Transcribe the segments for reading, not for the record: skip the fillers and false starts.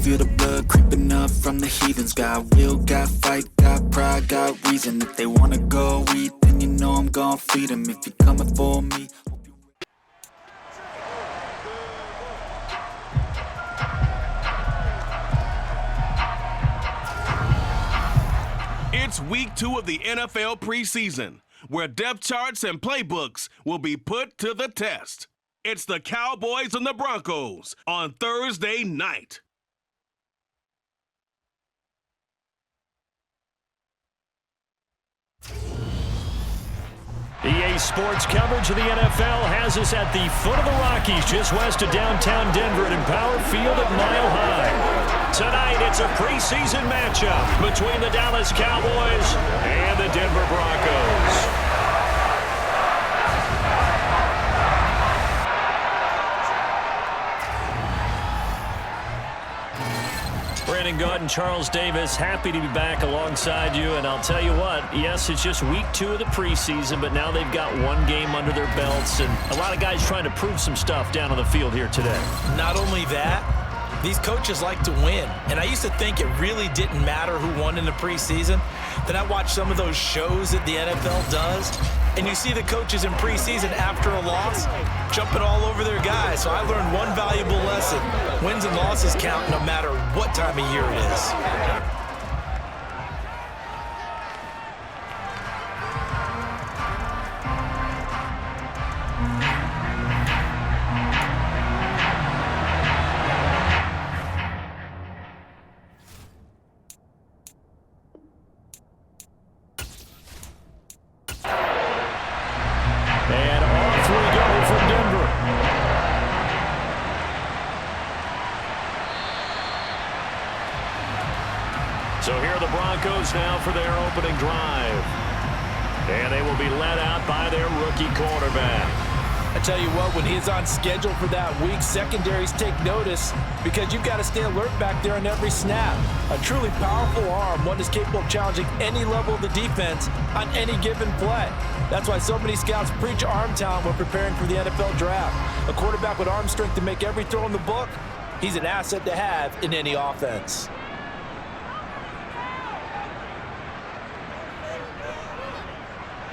feel the blood creeping up from the heathens. Got will, got fight, got pride, got reason. If they wanna go eat, then you know I'm gon' feed them. If you're coming for me. It's week 2 of the NFL preseason, where depth charts and playbooks will be put to the test. It's the Cowboys and the Broncos on Thursday night. EA Sports coverage of the NFL has us at the foot of the Rockies, just west of downtown Denver at Empower Field at Mile High. Tonight, it's a preseason matchup between the Dallas Cowboys and the Denver Broncos. Brandon Gaunt and Charles Davis, happy to be back alongside you. And I'll tell you what, yes, it's just week 2 of the preseason, but now they've got one game under their belts. And a lot of guys trying to prove some stuff down on the field here today. Not only that, these coaches like to win. And I used to think it really didn't matter who won in the preseason. Then I watched some of those shows that the NFL does, and you see the coaches in preseason after a loss jumping all over their guys. So I learned one valuable lesson. Wins and losses count no matter what time of year it is. And off we go from Denver. So here are the Broncos now for their opening drive. And they will be led out by their rookie quarterback. I tell you what, when he's on schedule for that week, secondaries take notice because you've got to stay alert back there on every snap. A truly powerful arm, one that's capable of challenging any level of the defense on any given play. That's why so many scouts preach arm talent when preparing for the NFL draft. A quarterback with arm strength to make every throw in the book, he's an asset to have in any offense.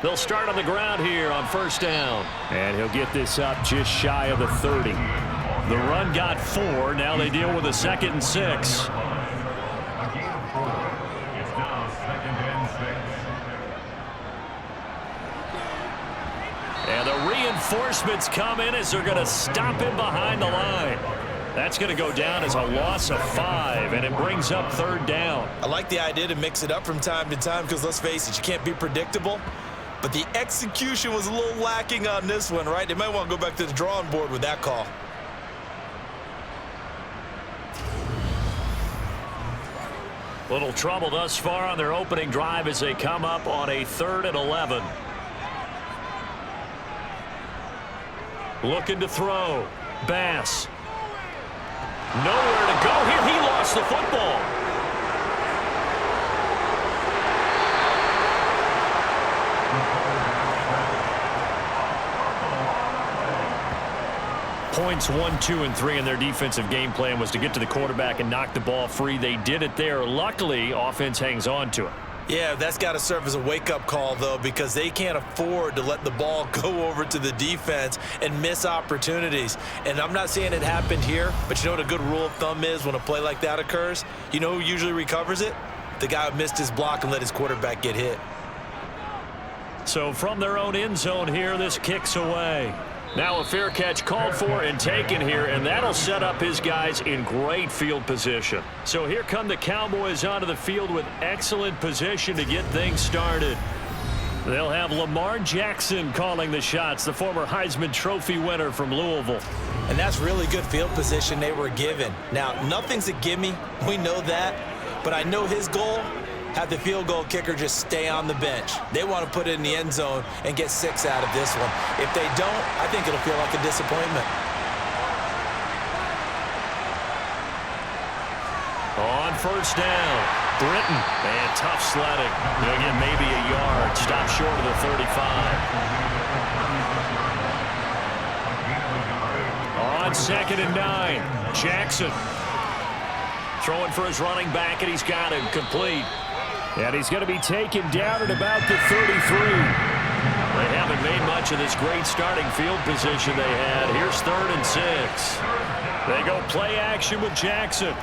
They'll start on the ground here on first down. And he'll get this up just shy of the 30. The run got 4. Now they deal with a 2nd and 6. And the reinforcements come in as they're going to stop him behind the line. That's going to go down as a loss of 5, and it brings up 3rd down. I like the idea to mix it up from time to time because, let's face it, you can't be predictable. But the execution was a little lacking on this one, right? They might want to go back to the drawing board with that call. Little trouble thus far on their opening drive as they come up on a 3rd and 11. Looking to throw. Bass. Nowhere to go here. He lost the football. Points 1, 2, and 3 in their defensive game plan was to get to the quarterback and knock the ball free. They did it there. Luckily, offense hangs on to it. Yeah, that's got to serve as a wake-up call, though, because they can't afford to let the ball go over to the defense and miss opportunities. And I'm not saying it happened here, but you know what a good rule of thumb is when a play like that occurs? You know who usually recovers it? The guy who missed his block and let his quarterback get hit. So from their own end zone here, this kicks away. Now a fair catch called for and taken here, and that'll set up his guys in great field position. So here come the Cowboys onto the field with excellent position to get things started. They'll have Lamar Jackson calling the shots, the former Heisman Trophy winner from Louisville. And that's really good field position they were given. Now, nothing's a gimme. We know that. But I know his goal, have the field goal kicker just stay on the bench. They want to put it in the end zone and get 6 out of this one. If they don't, I think it'll feel like a disappointment. On first down, Britton, and tough sledding. He'll get maybe a yard, stop short of the 35. On 2nd and 9, Jackson throwing for his running back, and he's got him complete. And he's going to be taken down at about the 33. They haven't made much of this great starting field position they had. Here's 3rd and 6. They go play action with Jackson.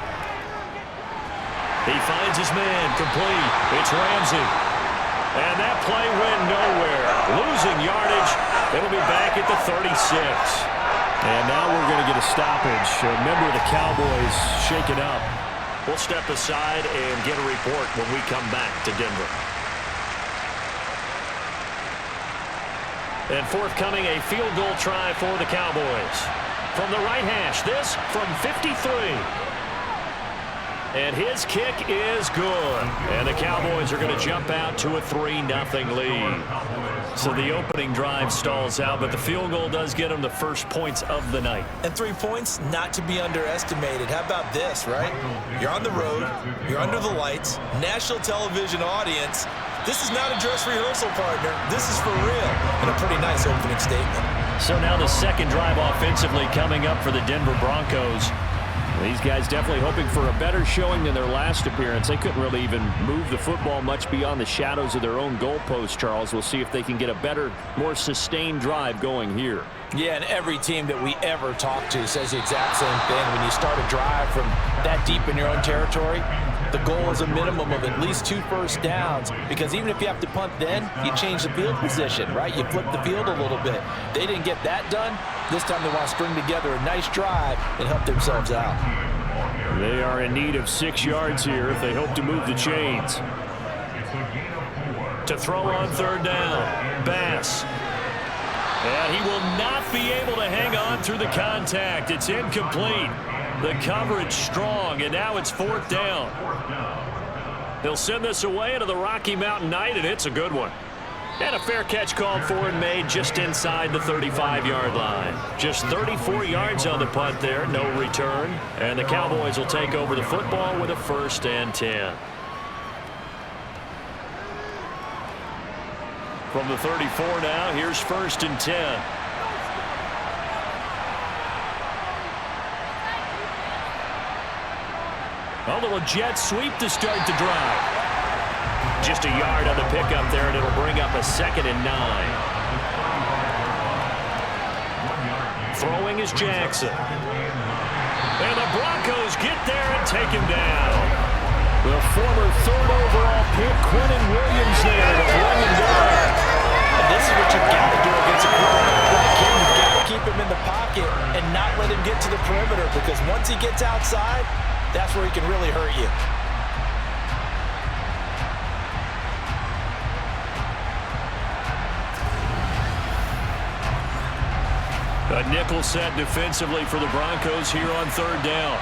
He finds his man, complete. It's Ramsey. And that play went nowhere. Losing yardage. It'll be back at the 36. And now we're going to get a stoppage. A member of the Cowboys shaken up. We'll step aside and get a report when we come back to Denver. And forthcoming, a field goal try for the Cowboys. From the right hash, this from 53. And his kick is good. And the Cowboys are going to jump out to a 3-0 lead. So the opening drive stalls out, but the field goal does get them the first points of the night. And 3 points, not to be underestimated. How about this, right? You're on the road. You're under the lights. National television audience. This is not a dress rehearsal, partner. This is for real. And a pretty nice opening statement. So now the second drive offensively coming up for the Denver Broncos. These guys definitely hoping for a better showing than their last appearance. They couldn't really even move the football much beyond the shadows of their own goalpost, Charles. We'll see if they can get a better, more sustained drive going here. Yeah, and every team that we ever talk to says the exact same thing. When you start a drive from that deep in your own territory, the goal is a minimum of at least 2 first downs, because even if you have to punt then, you change the field position, right? You flip the field a little bit. They didn't get that done. This time they want to string together a nice drive and help themselves out. They are in need of 6 yards here if they hope to move the chains. To throw on 3rd down, Bass. And he will not be able to hang on through the contact. It's incomplete. The coverage strong, and now it's 4th down. They'll send this away into the Rocky Mountain Night, and it's a good one. And a fair catch called for and made just inside the 35-yard line. Just 34 yards on the punt there, no return. And the Cowboys will take over the football with a 1st and 10. From the 34 now, here's 1st and 10. A little jet sweep to start the drive. Just a yard on the pickup there, and it'll bring up a 2nd and 9. Throwing is Jackson. And the Broncos get there and take him down. The former 3rd overall pick, Quentin Williams there to bring him down. And this is what you've got to do against a quarterback like him. You've got to keep him in the pocket and not let him get to the perimeter, because once he gets outside, that's where he can really hurt you. A nickel set defensively for the Broncos here on 3rd down.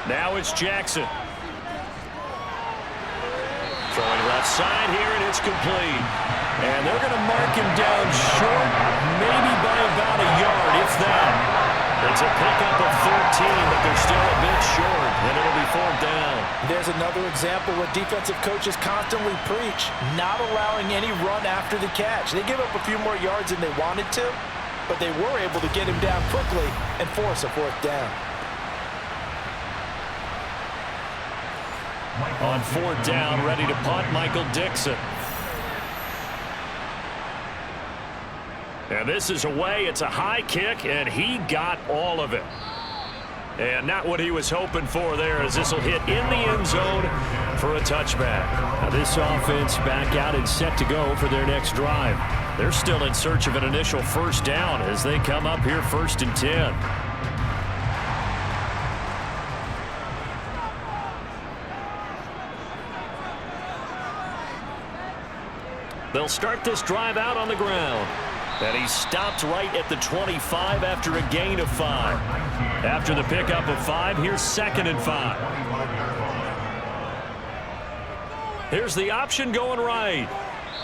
Now it's Jackson. Throwing left side here, and it's complete. And they're going to mark him down short, maybe by about a yard, if that. It's a pickup of 13, but they're still a bit short, and it'll be 4th down. There's another example what defensive coaches constantly preach, not allowing any run after the catch. They give up a few more yards than they wanted to, but they were able to get him down quickly and force a 4th down. On 4th down, ready to punt, Michael Dixon. And this is away. It's a high kick, and he got all of it. And not what he was hoping for there, as this will hit in the end zone for a touchback. Now this offense back out and set to go for their next drive. They're still in search of an initial 1st down as they come up here 1st and 10. They'll start this drive out on the ground. And he stopped right at the 25 after a gain of 5. After the pickup of 5, here's 2nd and 5. Here's the option going right.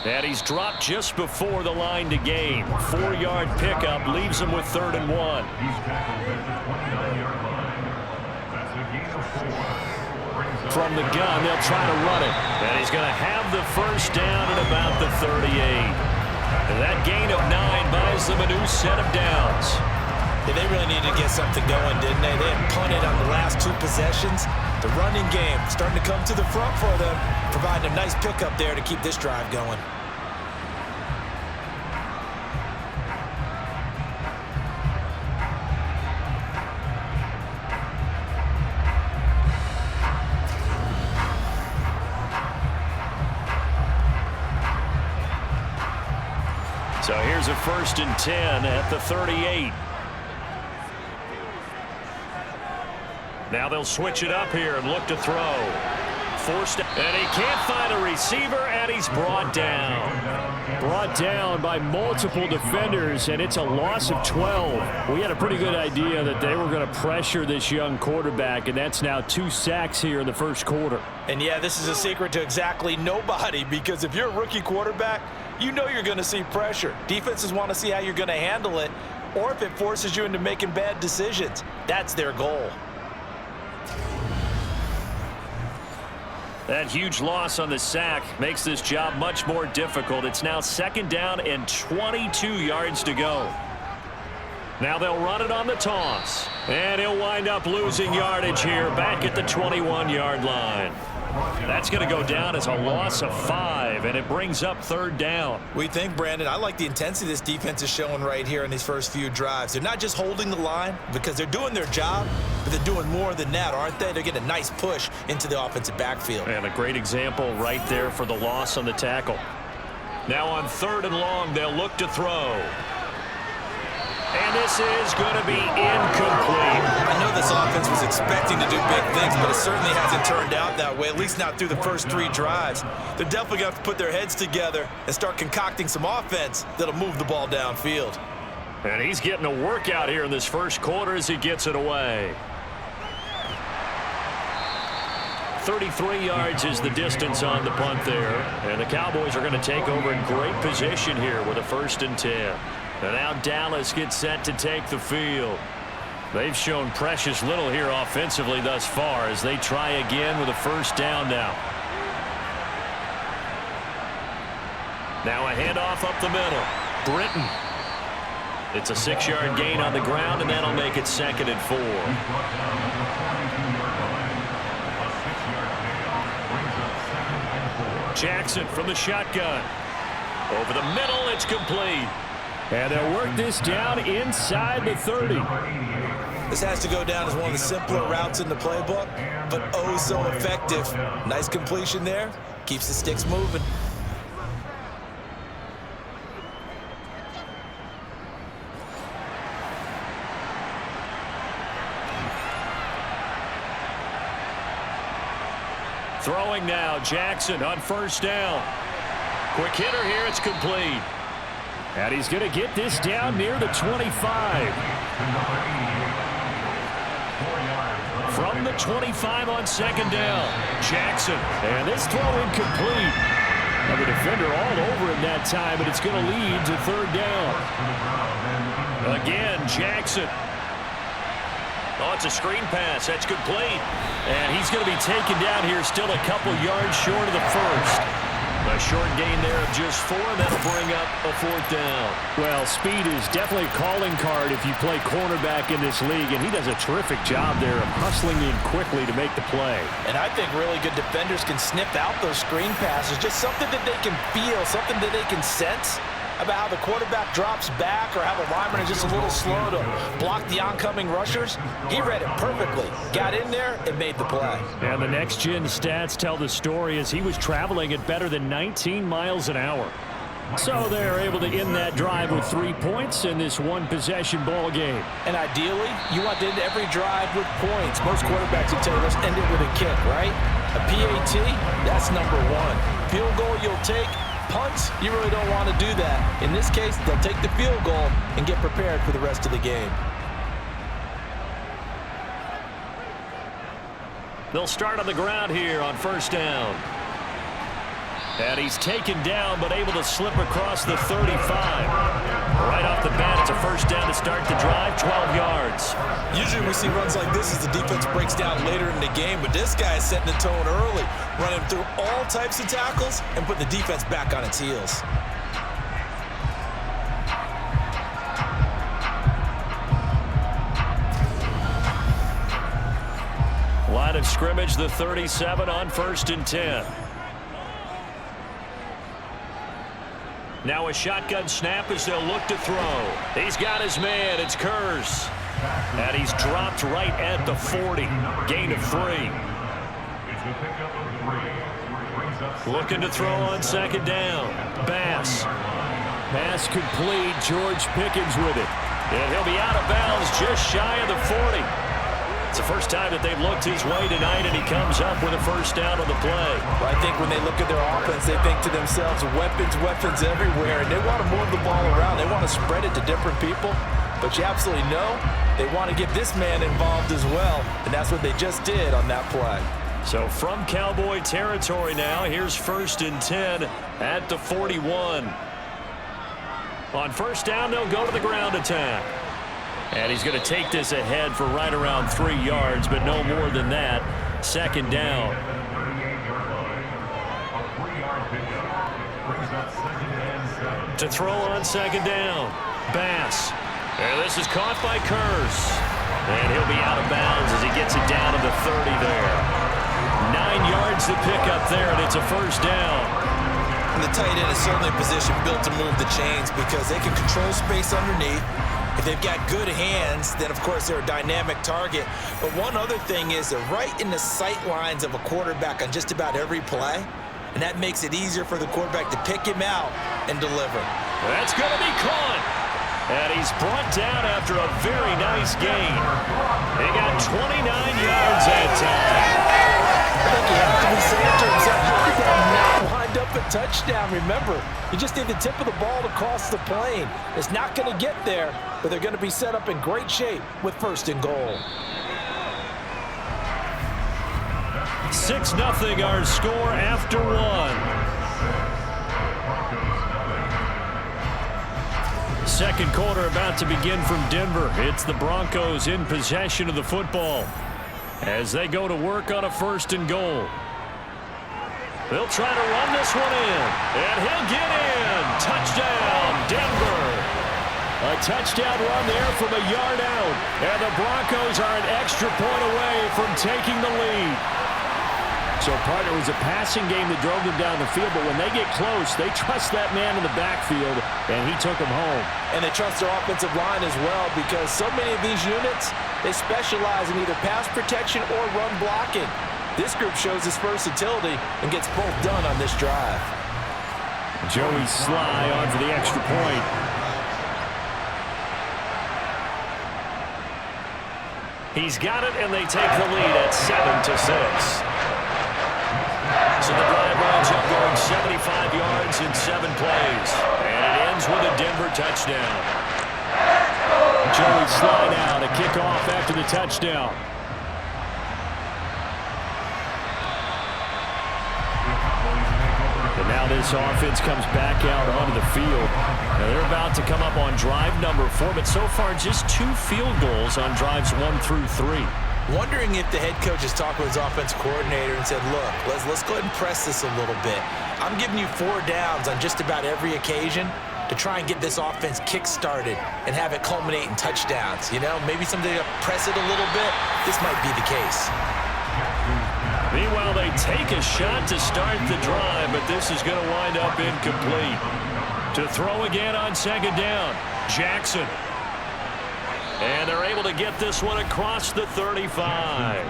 And he's dropped just before the line to gain. 4-yard pickup leaves him with 3rd and 1. From the gun, they'll try to run it. And he's going to have the 1st down at about the 38. And that gain of 9 buys them a new set of downs. Yeah, they really needed to get something going, didn't they? They had punted on the last 2 possessions. The running game starting to come to the front for them, providing a nice pickup there to keep this drive going. So here's a 1st and 10 at the 38. Now they'll switch it up here and look to throw. Forced, and he can't find a receiver, and he's brought down. Brought down by multiple defenders, and it's a loss of 12. We had a pretty good idea that they were going to pressure this young quarterback, and that's now 2 sacks here in the first quarter. And yeah, this is a secret to exactly nobody, because if you're a rookie quarterback, you know you're going to see pressure. Defenses want to see how you're going to handle it, or if it forces you into making bad decisions. That's their goal. That huge loss on the sack makes this job much more difficult. It's now 2nd down and 22 yards to go. Now they'll run it on the toss. And he'll wind up losing yardage here back at the 21-yard line. That's going to go down as a loss of 5, and it brings up 3rd down. We think, Brandon, I like the intensity this defense is showing right here in these first few drives. They're not just holding the line because they're doing their job, but they're doing more than that, aren't they? They're getting a nice push into the offensive backfield. And a great example right there for the loss on the tackle. Now on 3rd and long, they'll look to throw. And this is going to be incomplete. I know this offense was expecting to do big things, but it certainly hasn't turned out that way, at least not through the first 3 drives. They're definitely going to have to put their heads together and start concocting some offense that'll move the ball downfield. And he's getting a workout here in this first quarter as he gets it away. 33 yards is the distance on the punt there. And the Cowboys are going to take over in great position here with a 1st and 10. And now Dallas gets set to take the field. They've shown precious little here offensively thus far as they try again with a 1st down now. Now a handoff up the middle. Britton. It's a 6-yard gain on the ground, and that'll make it 2nd and 4. Jackson from the shotgun. Over the middle, it's complete. And they'll work this down inside the 30. This has to go down as one of the simpler routes in the playbook, but oh so effective. Nice completion there. Keeps the sticks moving. Throwing now, Jackson on 1st down. Quick hitter here, it's complete. And he's going to get this down near the 25. From the 25 on 2nd down, Jackson. And this throw incomplete. And the defender all over him that time, and it's going to lead to 3rd down. Again, Jackson. Oh, it's a screen pass. That's complete. And he's going to be taken down here, still a couple yards short of the 1st. A short gain there of just 4, and that'll bring up a 4th down. Well, speed is definitely a calling card if you play cornerback in this league, and he does a terrific job there of hustling in quickly to make the play. And I think really good defenders can sniff out those screen passes, just something that they can feel, something that they can sense about how the quarterback drops back or how the linemen are just a little slow to block the oncoming rushers. He read it perfectly, got in there, and made the play. And the next-gen stats tell the story as he was traveling at better than 19 miles an hour. So they're able to end that drive with 3 points in this one-possession ball game. And ideally, you want to end every drive with points. Most quarterbacks would tell you, let's end it with a kick, right? A PAT, that's number 1. Field goal you'll take. Punts, you really don't want to do that. In this case, they'll take the field goal and get prepared for the rest of the game. They'll start on the ground here on 1st down. And he's taken down, but able to slip across the 35. Right off the bat, it's a 1st down to start the drive, 12 yards. Usually we see runs like this as the defense breaks down later in the game, but this guy is setting the tone early, running through all types of tackles and putting the defense back on its heels. Line of scrimmage, the 37 on 1st and 10. Now a shotgun snap as they'll look to throw. He's got his man. It's Kurz. And he's dropped right at the 40. Gain of 3. Looking to throw on 2nd down. Bass. Pass complete. George Pickens with it. And he'll be out of bounds just shy of the 40. It's the first time that they've looked his way tonight, and he comes up with a 1st down on the play. Well, I think when they look at their offense, they think to themselves, weapons, weapons everywhere, and they want to move the ball around. They want to spread it to different people, but you absolutely know they want to get this man involved as well, and that's what they just did on that play. So from Cowboy territory now, here's 1st and 10 at the 41. On 1st down, they'll go to the ground attack. And he's going to take this ahead for right around 3 yards, but no more than that. 2nd down. To throw on 2nd down. Bass. And this is caught by Kurz. And he'll be out of bounds as he gets it down to the 30 there. 9 yards to pick up there, and it's a 1st down. And the tight end is certainly a position built to move the chains because they can control space underneath. If they've got good hands, then of course they're a dynamic target. But one other thing is they're right in the sight lines of a quarterback on just about every play. And that makes it easier for the quarterback to pick him out and deliver. That's going to be caught. And he's brought down after a very nice gain. He got 29 yards that time. I think he has to be saying to himself, how did that not wind up a touchdown? Remember, you just need the tip of the ball to cross the plane. It's not going to get there, but they're going to be set up in great shape with 1st and goal. 6-0 our score after 1. Second quarter about to begin from Denver. It's the Broncos in possession of the football as they go to work on a 1st and goal. They'll try to run this one in, and he'll get in. Touchdown, Denver. A touchdown run there from a yard out, and the Broncos are an extra point away from taking the lead. So, partner, it was a passing game that drove them down the field, but when they get close, they trust that man in the backfield, and he took them home. And they trust their offensive line as well because so many of these units, they specialize in either pass protection or run blocking. This group shows its versatility and gets both done on this drive. Joey Sly on for the extra point. He's got it, and they take the lead at 7-6. So the drive winds up going 75 yards in 7 plays. And it ends with a Denver touchdown. Joey Sly now to kick off after the touchdown. And now this offense comes back out onto the field. Now they're about to come up on drive number 4, but so far just 2 field goals on drives 1 through 3. Wondering if the head coach has talked with his offense coordinator and said, look, let's go ahead and press this a little bit. I'm giving you 4 downs on just about every occasion to try and get this offense kick-started and have it culminate in touchdowns. You know, maybe somebody to press it a little bit. This might be the case. Meanwhile, they take a shot to start the drive, but this is going to wind up incomplete. To throw again on 2nd down, Jackson. And they're able to get this one across the 35.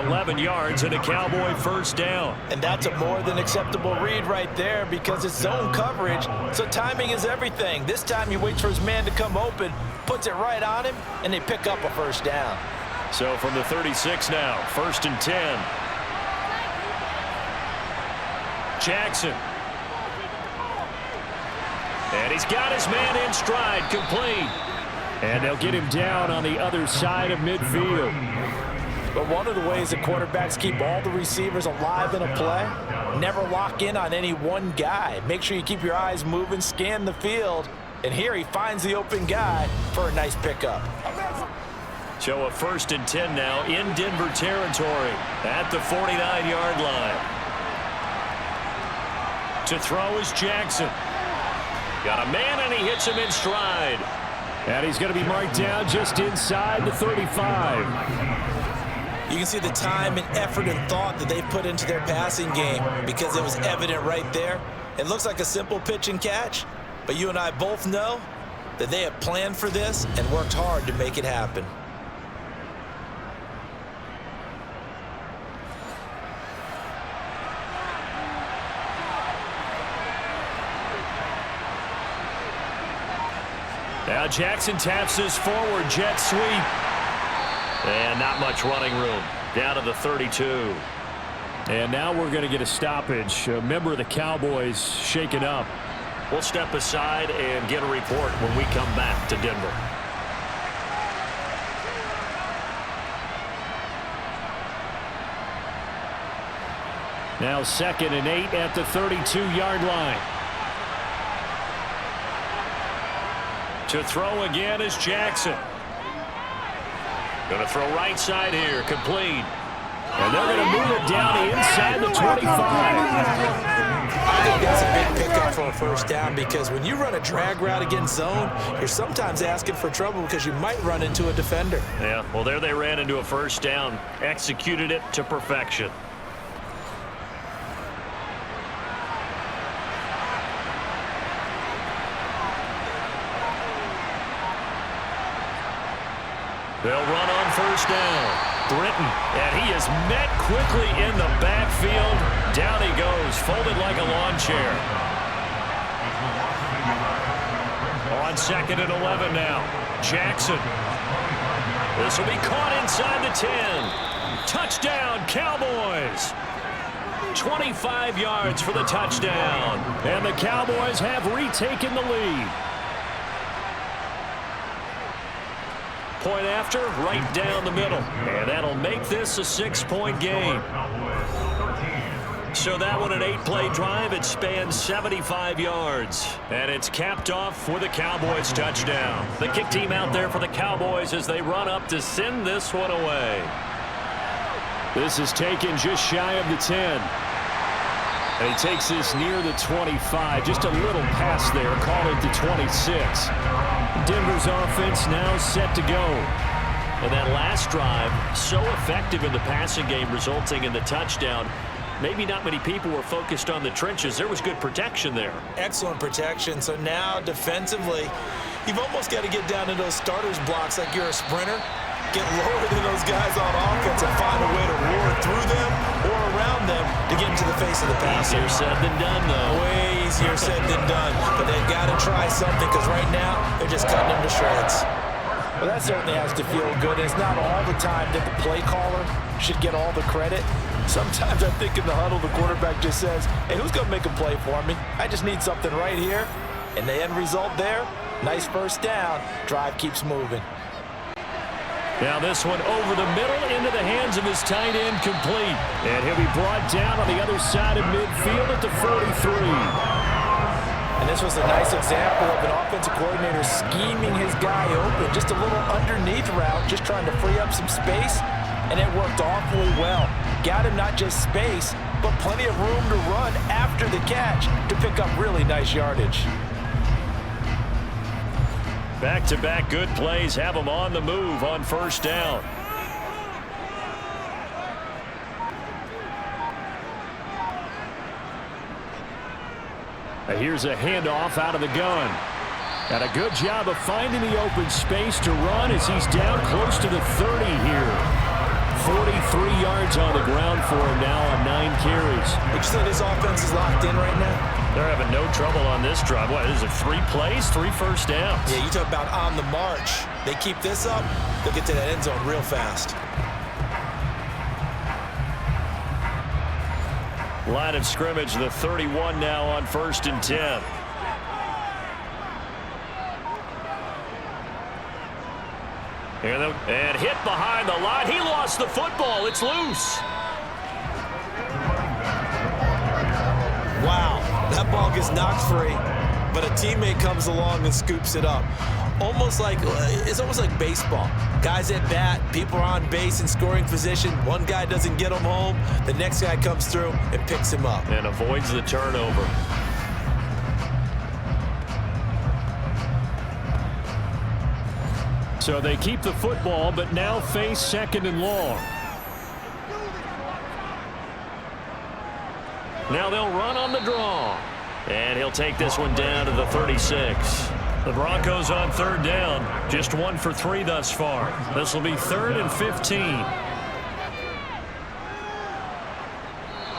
11 yards and a Cowboy 1st down. And that's a more than acceptable read right there because it's zone coverage, so timing is everything. This time he waits for his man to come open, puts it right on him, and they pick up a 1st down. So from the 36 now, 1st and 10. Jackson. And he's got his man in stride, complete. And they'll get him down on the other side of midfield. But one of the ways the quarterbacks keep all the receivers alive in a play, never lock in on any one guy. Make sure you keep your eyes moving, scan the field, and here he finds the open guy for a nice pickup. So a 1st and 10 now in Denver territory at the 49-yard line. To throw is Jackson. Got a man, and he hits him in stride. And he's going to be marked down just inside the 35. You can see the time and effort and thought that they've put into their passing game because it was evident right there. It looks like a simple pitch and catch, but you and I both know that they have planned for this and worked hard to make it happen. Now Jackson taps this forward jet sweep. And not much running room. Down to the 32. And now we're going to get a stoppage. A member of the Cowboys shaken up. We'll step aside and get a report when we come back to Denver. Now 2nd and 8 at the 32-yard line. To throw again is Jackson. Going to throw right side here, complete. And they're going to move it down inside the 25. I think that's a big pickup for a first down because when you run a drag route against zone, you're sometimes asking for trouble because you might run into a defender. Yeah, well, there they ran into a first down, executed it to perfection. They'll run on first down. Britton, and he is met quickly in the backfield. Down he goes, folded like a lawn chair. On 2nd and 11 now. Jackson. This will be caught inside the 10. Touchdown, Cowboys. 25 yards for the touchdown. And the Cowboys have retaken the lead. Point after, right down the middle. And that'll make this a 6-point game. So that one, an 8-play drive. It spans 75 yards. And it's capped off with a Cowboys touchdown. The kick team out there for the Cowboys as they run up to send this one away. This is taken just shy of the 10. And he takes this near the 25. Just a little pass there. Call it the 26. Denver's offense now set to go. And that last drive, so effective in the passing game, resulting in the touchdown. Maybe not many people were focused on the trenches. There was good protection there. Excellent protection. So now defensively, you've almost got to get down to those starters blocks like you're a sprinter. Get lower than those guys on offense and find a way to roar through them or around them to get into the face of the passer. Easier said than done, though. Way easier said than done. But they've got to try something because right now they're just cutting them to shreds. Well, that certainly has to feel good. It's not all the time that the play caller should get all the credit. Sometimes I think in the huddle the quarterback just says, hey, who's going to make a play for me? I just need something right here. And the end result there, nice first down. Drive keeps moving. Now this one over the middle into the hands of his tight end, complete. And he'll be brought down on the other side of midfield at the 43. And this was a nice example of an offensive coordinator scheming his guy open. Just a little underneath route, just trying to free up some space. And it worked awfully well. Got him not just space, but plenty of room to run after the catch to pick up really nice yardage. Back-to-back good plays have them on the move on first down. Here's a handoff out of the gun. Got a good job of finding the open space to run as he's down close to the 30 here. 43 yards on the ground for him now on 9 carries. Would you say this offense is locked in right now? They're having no trouble on this drive. What is it, 3 plays, 3 first downs? Yeah, you talk about on the march. They keep this up, they'll get to that end zone real fast. Line of scrimmage, the 31 now on 1st and 10. And hit behind the line. He lost the football. It's loose. Wow, that ball gets knocked free, but a teammate comes along and scoops it up. It's almost like baseball. Guys at bat, people are on base in scoring position. One guy doesn't get him home. The next guy comes through and picks him up. And avoids the turnover. So they keep the football, but now face 2nd and long. Now they'll run on the draw. And he'll take this one down to the 36. The Broncos on third down. Just 1 for 3 thus far. This will be 3rd and 15.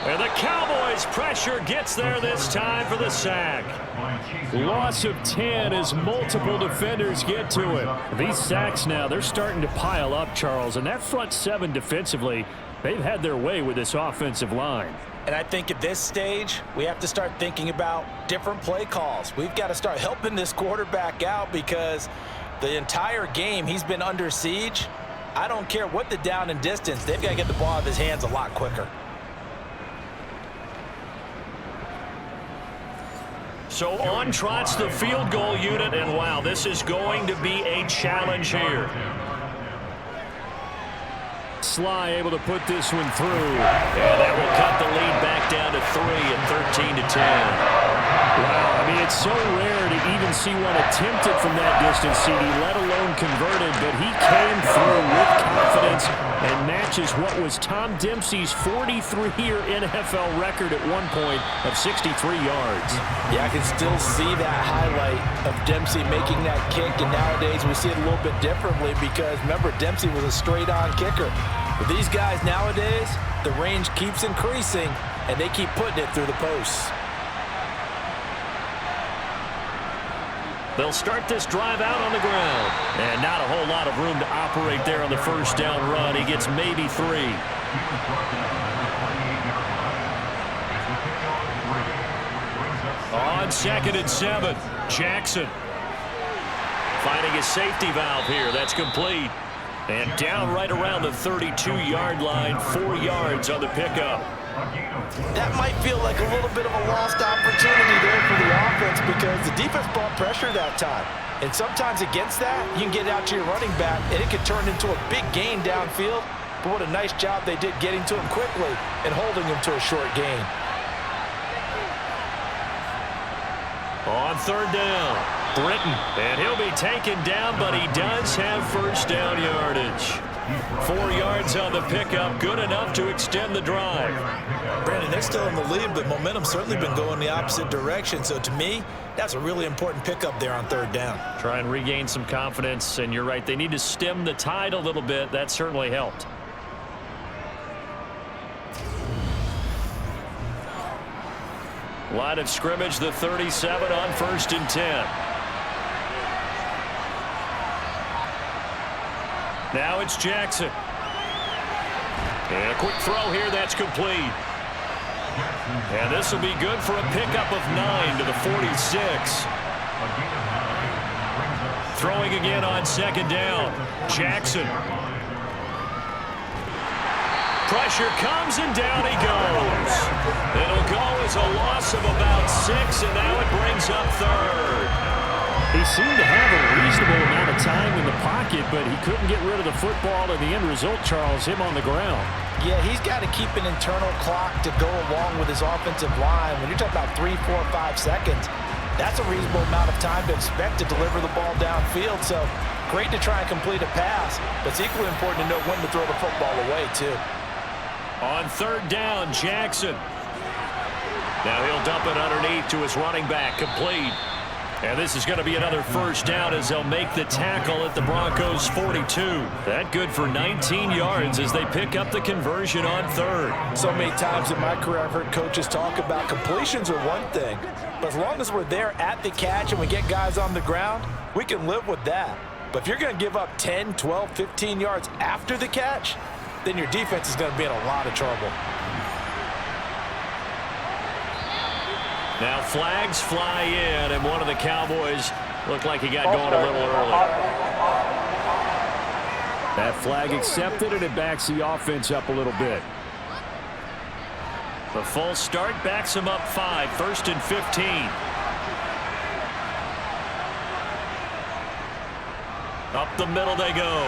And the Cowboys pressure gets there this time for the sack. Loss of 10 as multiple defenders get to it. These sacks now, they're starting to pile up, Charles. And that front 7 defensively, they've had their way with this offensive line. And I think at this stage, we have to start thinking about different play calls. We've got to start helping this quarterback out because the entire game he's been under siege. I don't care what the down and distance. They've got to get the ball out of his hands a lot quicker. So on trots the field goal unit, and wow, this is going to be a challenge here. Sly able to put this one through. And that will cut the lead back down to 3 and 13-10. Wow, I mean, it's so rare to even see one attempted from that distance, CD, let alone converted, but he came through with confidence and matches what was Tom Dempsey's 43-year NFL record at one point of 63 yards. Yeah, I can still see that highlight of Dempsey making that kick, and nowadays we see it a little bit differently because, remember, Dempsey was a straight-on kicker. But these guys nowadays, the range keeps increasing, and they keep putting it through the posts. They'll start this drive out on the ground. And not a whole lot of room to operate there on the first down run. He gets maybe 3. On 2nd and 7, Jackson finding his safety valve here. That's complete. And down right around the 32-yard line, 4 yards on the pickup. That might feel like a little bit of a lost opportunity there for the offense because the defense brought pressure that time. And sometimes against that, you can get out to your running back, and it can turn into a big gain downfield. But what a nice job they did getting to him quickly and holding him to a short gain. On 3rd down, Britton. And he'll be taken down, but he does have first down yardage. 4 yards on the pickup, good enough to extend the drive. Brandon, they're still in the lead, but momentum's certainly been going the opposite direction. So to me, that's a really important pickup there on 3rd down. Try and regain some confidence, and you're right, they need to stem the tide a little bit. That certainly helped. Line of scrimmage, the 37 on 1st and 10. Now it's Jackson. And a quick throw here, that's complete. And this will be good for a pickup of 9 to the 46. Throwing again on 2nd down. Jackson. Pressure comes and down he goes. It'll go as a loss of about 6, and now it brings up 3rd. He seemed to have a reasonable amount of time in the pocket, but he couldn't get rid of the football, and the end result, Charles, him on the ground. Yeah, he's got to keep an internal clock to go along with his offensive line. When you're talking about 3, 4, 5 seconds, that's a reasonable amount of time to expect to deliver the ball downfield. So great to try and complete a pass, but it's equally important to know when to throw the football away, too. On 3rd down, Jackson. Now he'll dump it underneath to his running back, complete. And this is going to be another first down as they'll make the tackle at the Broncos' 42. That good for 19 yards as they pick up the conversion on 3rd. So many times in my career I've heard coaches talk about completions are one thing, but as long as we're there at the catch and we get guys on the ground, we can live with that. But if you're going to give up 10, 12, 15 yards after the catch, then your defense is going to be in a lot of trouble. Now flags fly in, and one of the Cowboys looked like he got going a little early. That flag accepted, and it backs the offense up a little bit. The full start backs him up 5, 1st and 15. Up the middle they go.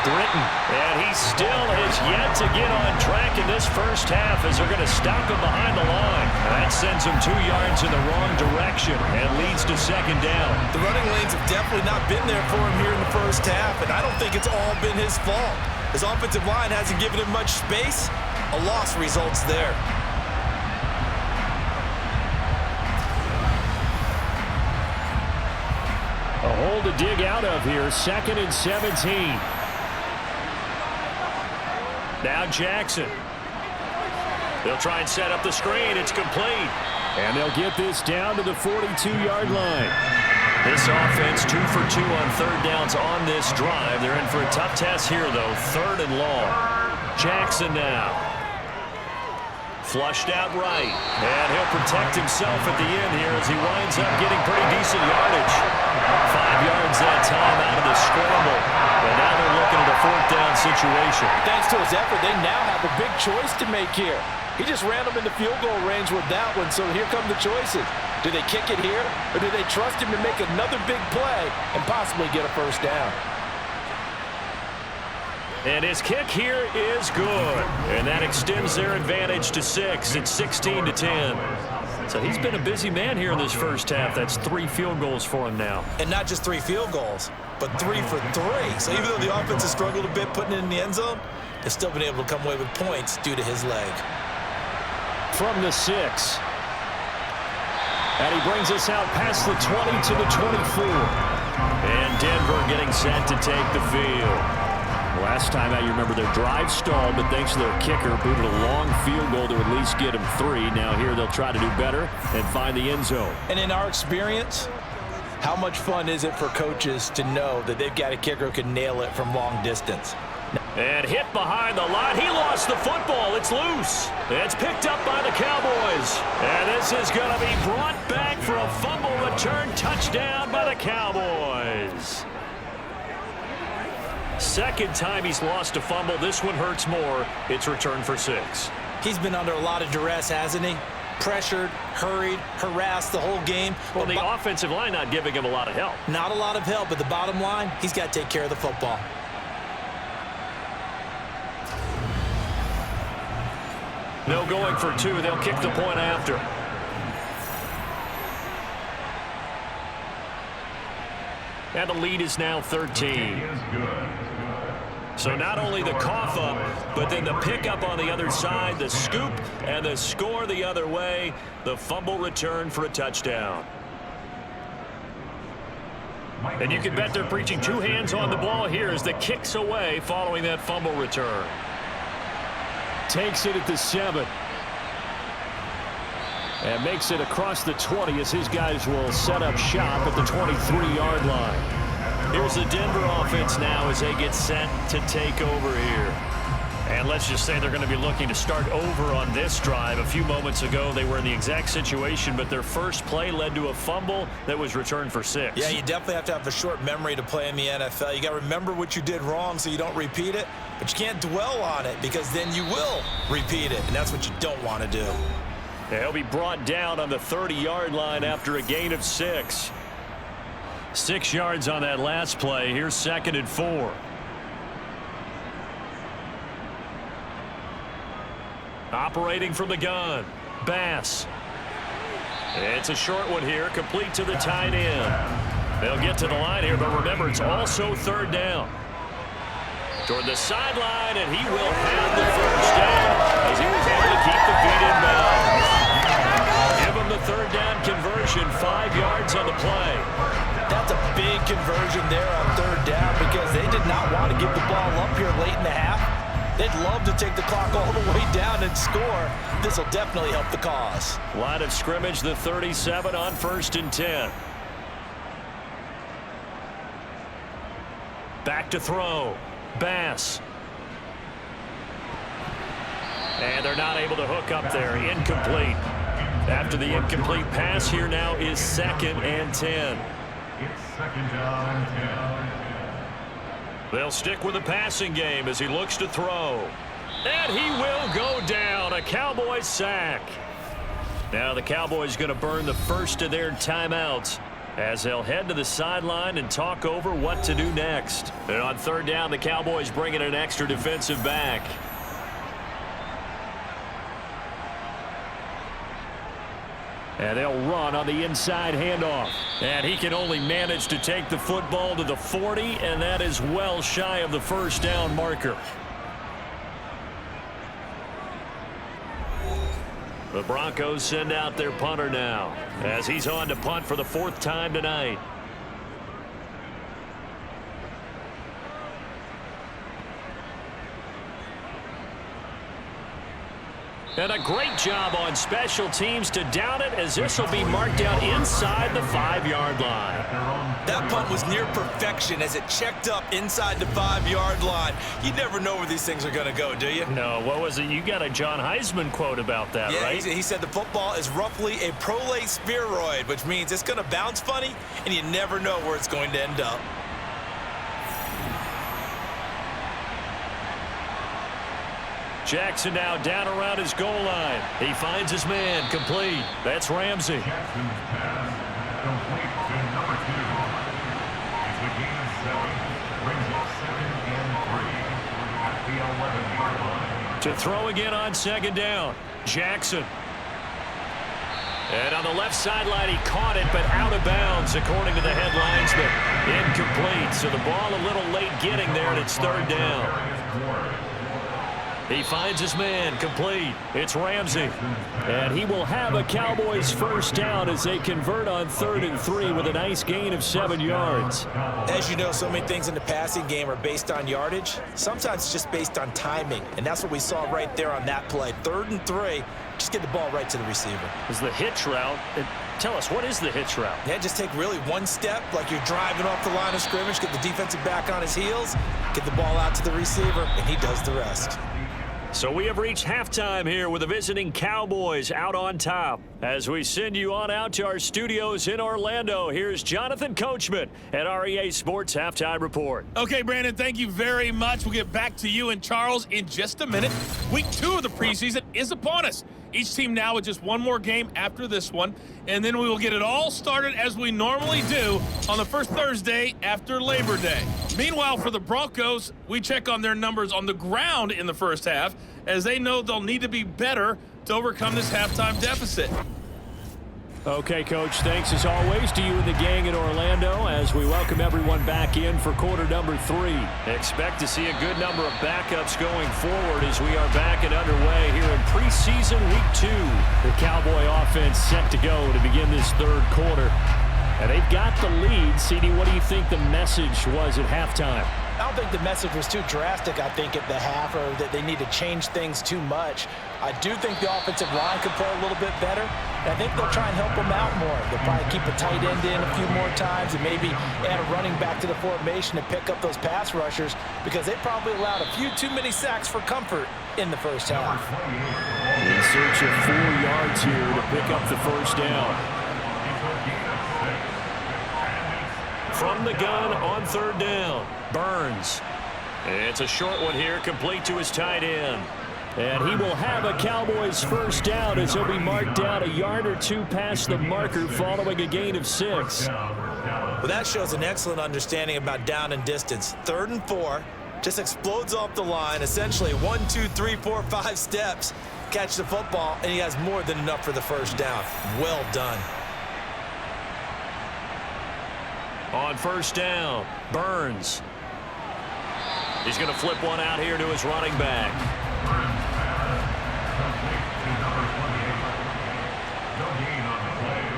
Britton. And he still has yet to get on track in this first half as they're going to stop him behind the line. That sends him 2 yards in the wrong direction and leads to 2nd down. The running lanes have definitely not been there for him here in the first half, and I don't think it's all been his fault. His offensive line hasn't given him much space. A loss results there. hole to dig out of here. 2nd and 17. Now Jackson. They'll try and set up the screen. It's complete. And they'll get this down to the 42-yard line. This offense 2 for 2 on 3rd downs on this drive. They're in for a tough test here, though. 3rd and long. Jackson now. Flushed out right. And he'll protect himself at the end here as he winds up getting pretty decent yardage. 5 yards that time out of the scramble. But now they're looking at a 4th down situation. Thanks to his effort, they now have a big choice to make here. He just ran them into field goal range with that one, so here come the choices. Do they kick it here, or do they trust him to make another big play and possibly get a 1st down? And his kick here is good. And that extends their advantage to 6. It's 16-10. So he's been a busy man here in this first half. That's 3 field goals for him now. And not just 3 field goals, but 3 for 3. So even though the offense has struggled a bit putting it in the end zone, they've still been able to come away with points due to his leg. From the 6. And he brings us out past the 20 to the 24. And Denver getting set to take the field. Last time out, you remember their drive stalled, but thanks to their kicker, booted a long field goal to at least get them 3. Now here they'll try to do better and find the end zone. And in our experience, how much fun is it for coaches to know that they've got a kicker who can nail it from long distance? And hit behind the line. He lost the football. It's loose. It's picked up by the Cowboys. And this is going to be brought back for a fumble return touchdown by the Cowboys. 2nd time he's lost a fumble. This one hurts more. It's returned for 6. He's been under a lot of duress, hasn't he? Pressured, hurried, harassed the whole game. Well, the offensive line not giving him a lot of help. Not a lot of help, but the bottom line, he's got to take care of the football. No going for 2. They'll kick the point after. And the lead is now 13. So not only the cough up, but then the pickup on the other side, the scoop, and the score the other way. The fumble return for a touchdown. And you can bet they're preaching 2 hands on the ball here as the kick's away following that fumble return. Takes it at the 7. And makes it across the 20 as his guys will set up shop at the 23-yard line. Here's the Denver offense now as they get set to take over here. And let's just say they're going to be looking to start over on this drive. A few moments ago, they were in the exact situation, but their first play led to a fumble that was returned for 6. Yeah, you definitely have to have a short memory to play in the NFL. You got to remember what you did wrong so you don't repeat it, but you can't dwell on it because then you will repeat it, and that's what you don't want to do. He'll be brought down on the 30-yard line after a gain of 6. 6 yards on that last play. Here's 2nd and 4. Operating from the gun, Bass. It's a short one here, complete to the tight end. They'll get to the line here, but remember, it's also 3rd down. Toward the sideline, and he will have the 1st down as he was able to keep the feet in bounds. Give him the 3rd down conversion, 5 yards on the play. That's a big conversion there on 3rd down because they did not want to give the ball up here late in the half. They'd love to take the clock all the way down and score. This will definitely help the cause. Line of scrimmage, the 37 on 1st and 10. Back to throw. Bass. And they're not able to hook up there. Incomplete. After the incomplete pass, here now is 2nd and 10. It's 2nd down and 10. They'll stick with the passing game as he looks to throw. And he will go down. A Cowboys sack. Now the Cowboys going to burn the first of their timeouts as they'll head to the sideline and talk over what to do next. And on 3rd down, the Cowboys bring in an extra defensive back. And they'll run on the inside handoff. And he can only manage to take the football to the 40, and that is well shy of the 1st down marker. The Broncos send out their punter now as he's on to punt for the 4th time tonight. And a great job on special teams to down it, as this will be marked out inside the 5-yard line. That punt was near perfection as it checked up inside the 5-yard line. You never know where these things are going to go, do you? No, what was it? You got a John Heisman quote about that, right? He said the football is roughly a prolate spheroid, which means it's going to bounce funny, and you never know where it's going to end up. Jackson now down around his goal line. He finds his man, complete. That's Ramsey. Jackson's pass, complete to number 2. It's a gain of 7. Brings up 2nd and 3 at the 11-yard line. To throw again on 2nd down. Jackson. And on the left sideline, he caught it, but out of bounds, according to the headlines, but incomplete. So the ball a little late getting there, and it's 3rd down. He finds his man, complete. It's Ramsey. And he will have a Cowboys 1st down as they convert on 3rd and 3 with a nice gain of 7 yards. As you know, so many things in the passing game are based on yardage. Sometimes it's just based on timing, and that's what we saw right there on that play. 3rd and 3, just get the ball right to the receiver. Is the hitch route. Tell us, what is the hitch route? Yeah, just take really one step, like you're driving off the line of scrimmage, get the defensive back on his heels, get the ball out to the receiver, and he does the rest. So we have reached halftime here with the visiting Cowboys out on top. As we send you on out to our studios in Orlando, here's Jonathan Coachman at REA Sports Halftime Report. Okay, Brandon, thank you very much. We'll get back to you and Charles in just a minute. Week 2 of the preseason is upon us. Each team now with just one more game after this one, and then we will get it all started as we normally do on the first Thursday after Labor Day. Meanwhile, for the Broncos, we check on their numbers on the ground in the first half, as they know they'll need to be better to overcome this halftime deficit. Okay, Coach, thanks as always to you and the gang in Orlando as we welcome everyone back in for quarter number 3. Expect to see a good number of backups going forward as we are back and underway here in preseason week 2. The Cowboy offense set to go to begin this 3rd quarter. And they've got the lead. CD, what do you think the message was at halftime? I don't think the message was too drastic, I think, at the half, or that they need to change things too much. I do think the offensive line could play a little bit better, and I think they'll try and help them out more. They'll probably keep a tight end in a few more times and maybe add a running back to the formation to pick up those pass rushers, because they probably allowed a few too many sacks for comfort in the first half. In search of 4 yards here to pick up the 1st down. From the gun on 3rd down, Burns. It's a short one here, complete to his tight end. And he will have a Cowboys 1st down as he'll be marked down a yard or 2 past the marker following a gain of 6. Well, that shows an excellent understanding about down and distance. 3rd and 4, just explodes off the line, essentially 1, 2, 3, 4, 5 steps, catch the football, and he has more than enough for the 1st down. Well done. On 1st down, Burns. He's going to flip one out here to his running back.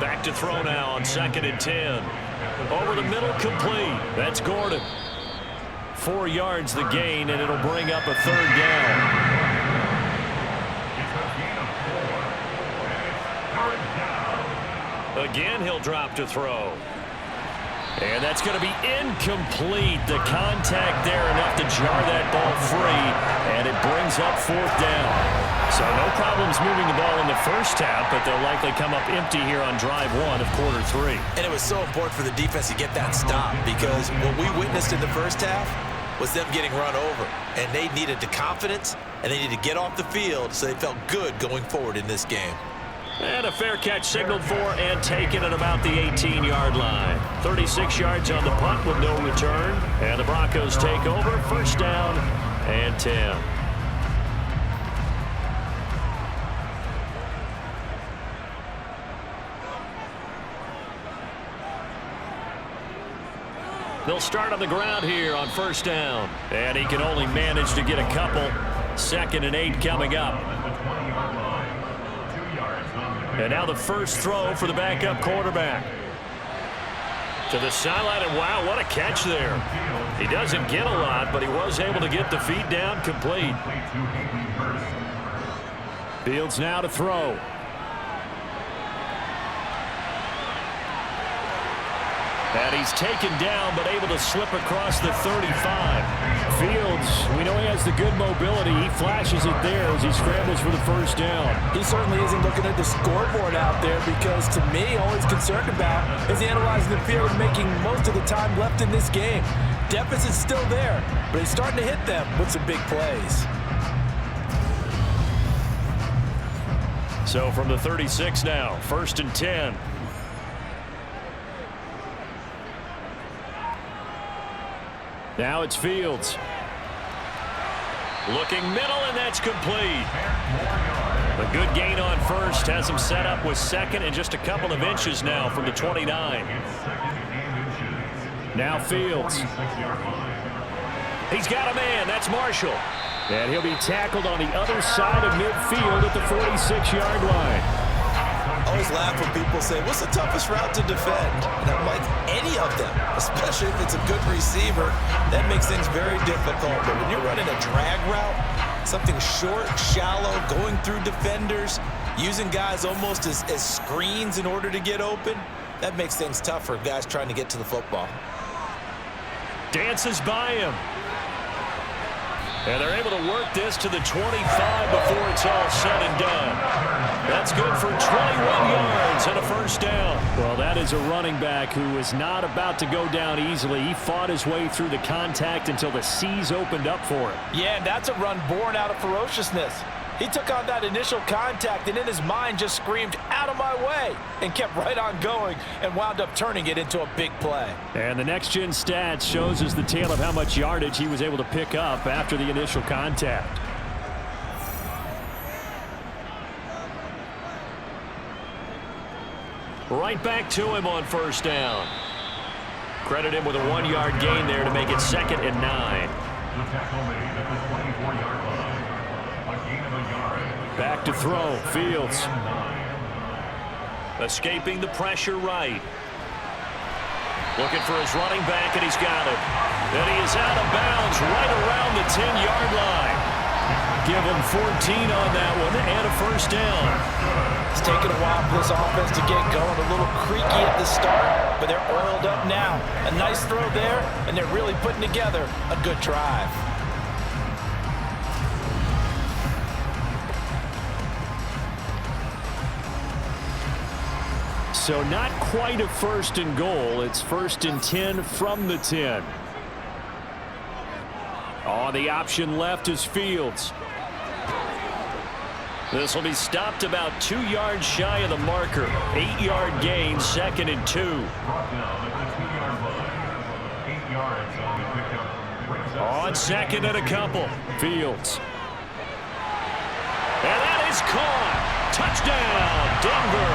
Back to throw now on 2nd and 10. Over the middle, complete. That's Gordon. 4 yards the gain, and it'll bring up a 3rd down. Again, he'll drop to throw. And that's going to be incomplete. The contact there enough to jar that ball free, and it brings up 4th down. So no problems moving the ball in the first half, but they'll likely come up empty here on drive 1 of quarter 3. And it was so important for the defense to get that stop, because what we witnessed in the first half was them getting run over, and they needed the confidence, and they needed to get off the field so they felt good going forward in this game. And a fair catch signaled for and taken at about the 18-yard line. 36 yards on the punt with no return. And the Broncos take over, 1st down and 10. They'll start on the ground here on 1st down. And he can only manage to get a couple. 2nd and 8 coming up. And now the first throw for the backup quarterback. To the sideline, and wow, what a catch there. He doesn't get a lot, but he was able to get the feet down complete. Fields now to throw. And he's taken down, but able to slip across the 35. Fields, we know he has the good mobility. He flashes it there as he scrambles for the first down. He certainly isn't looking at the scoreboard out there because, to me, all he's concerned about is analyzing the field and making most of the time left in this game. Deficit's still there, but he's starting to hit them with some big plays. So from the 36 now, 1st and 10. Now it's Fields. Looking middle, and that's complete. A good gain on first has him set up with second and just a couple of inches now from the 29. Now Fields. He's got a man. That's Marshall. And he'll be tackled on the other side of midfield at the 46-yard line. I always laugh when people say, what's the toughest route to defend? And I'm like, any of them, especially if it's a good receiver. That makes things very difficult. But when you're running a drag route, something short, shallow, going through defenders, using guys almost as screens in order to get open, that makes things tough for guys trying to get to the football. Dances by him. And they're able to work this to the 25 before it's all said and done. That's good for 21 yards and a first down. Well, that is a running back who was not about to go down easily. He fought his way through the contact until the seas opened up for him. Yeah, and that's a run born out of ferociousness. He took on that initial contact and in his mind just screamed, out of my way, and kept right on going and wound up turning it into a big play. And the next-gen stats shows us the tale of how much yardage he was able to pick up after the initial contact. Right back to him on first down. Credit him with a 1-yard gain there to make it 2nd and 9. The tackle made at the 24-yard line. A gain of a yard. Back to throw. Fields. Escaping the pressure right. Looking for his running back, and he's got it. And he is out of bounds right around the 10-yard line. Give him 14 on that one and a first down. It's taken a while for this offense to get going. A little creaky at the start, but they're oiled up now. A nice throw there, and they're really putting together a good drive. So not quite a 1st and goal. It's 1st and 10 from the 10. On the option left is Fields. This will be stopped about 2 yards shy of the marker. 8-yard gain, 2nd and 2. Brought down at the 2-yard line. 8 yards on the pickup. On 2nd and a couple. Fields. And that is caught. Touchdown, Denver.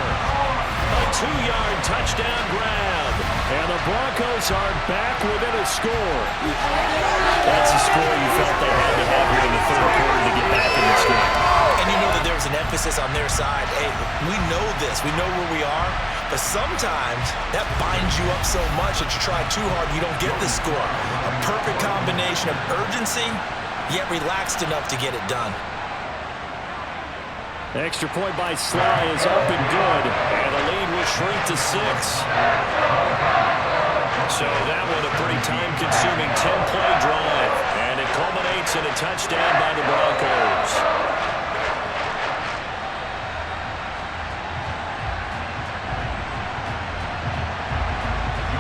A 2-yard touchdown grab. And the Broncos are back within a score. That's a score you felt they had to have here in the 3rd quarter to get back in this game. And you know that there was an emphasis on their side. Hey, we know this. We know where we are. But sometimes that binds you up so much that you try too hard, you don't get the score. A perfect combination of urgency, yet relaxed enough to get it done. Extra point by Sly is up and good. And the lead will shrink to 6. So that one a pretty time-consuming 10-play drive. And it culminates in a touchdown by the Broncos.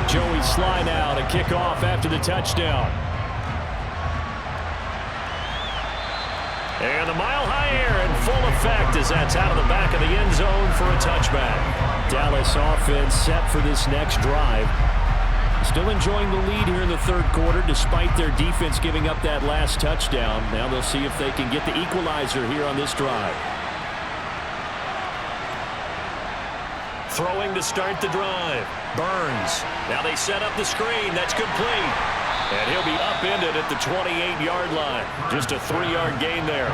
Joey Sly now to kick off after the touchdown. And the mile-high air in full effect as that's out of the back of the end zone for a touchback. Dallas offense set for this next drive. Still enjoying the lead here in the 3rd quarter despite their defense giving up that last touchdown. Now they'll see if they can get the equalizer here on this drive. Throwing to start the drive. Burns. Now they set up the screen. That's complete. And he'll be upended at the 28-yard line. Just a 3-yard gain there.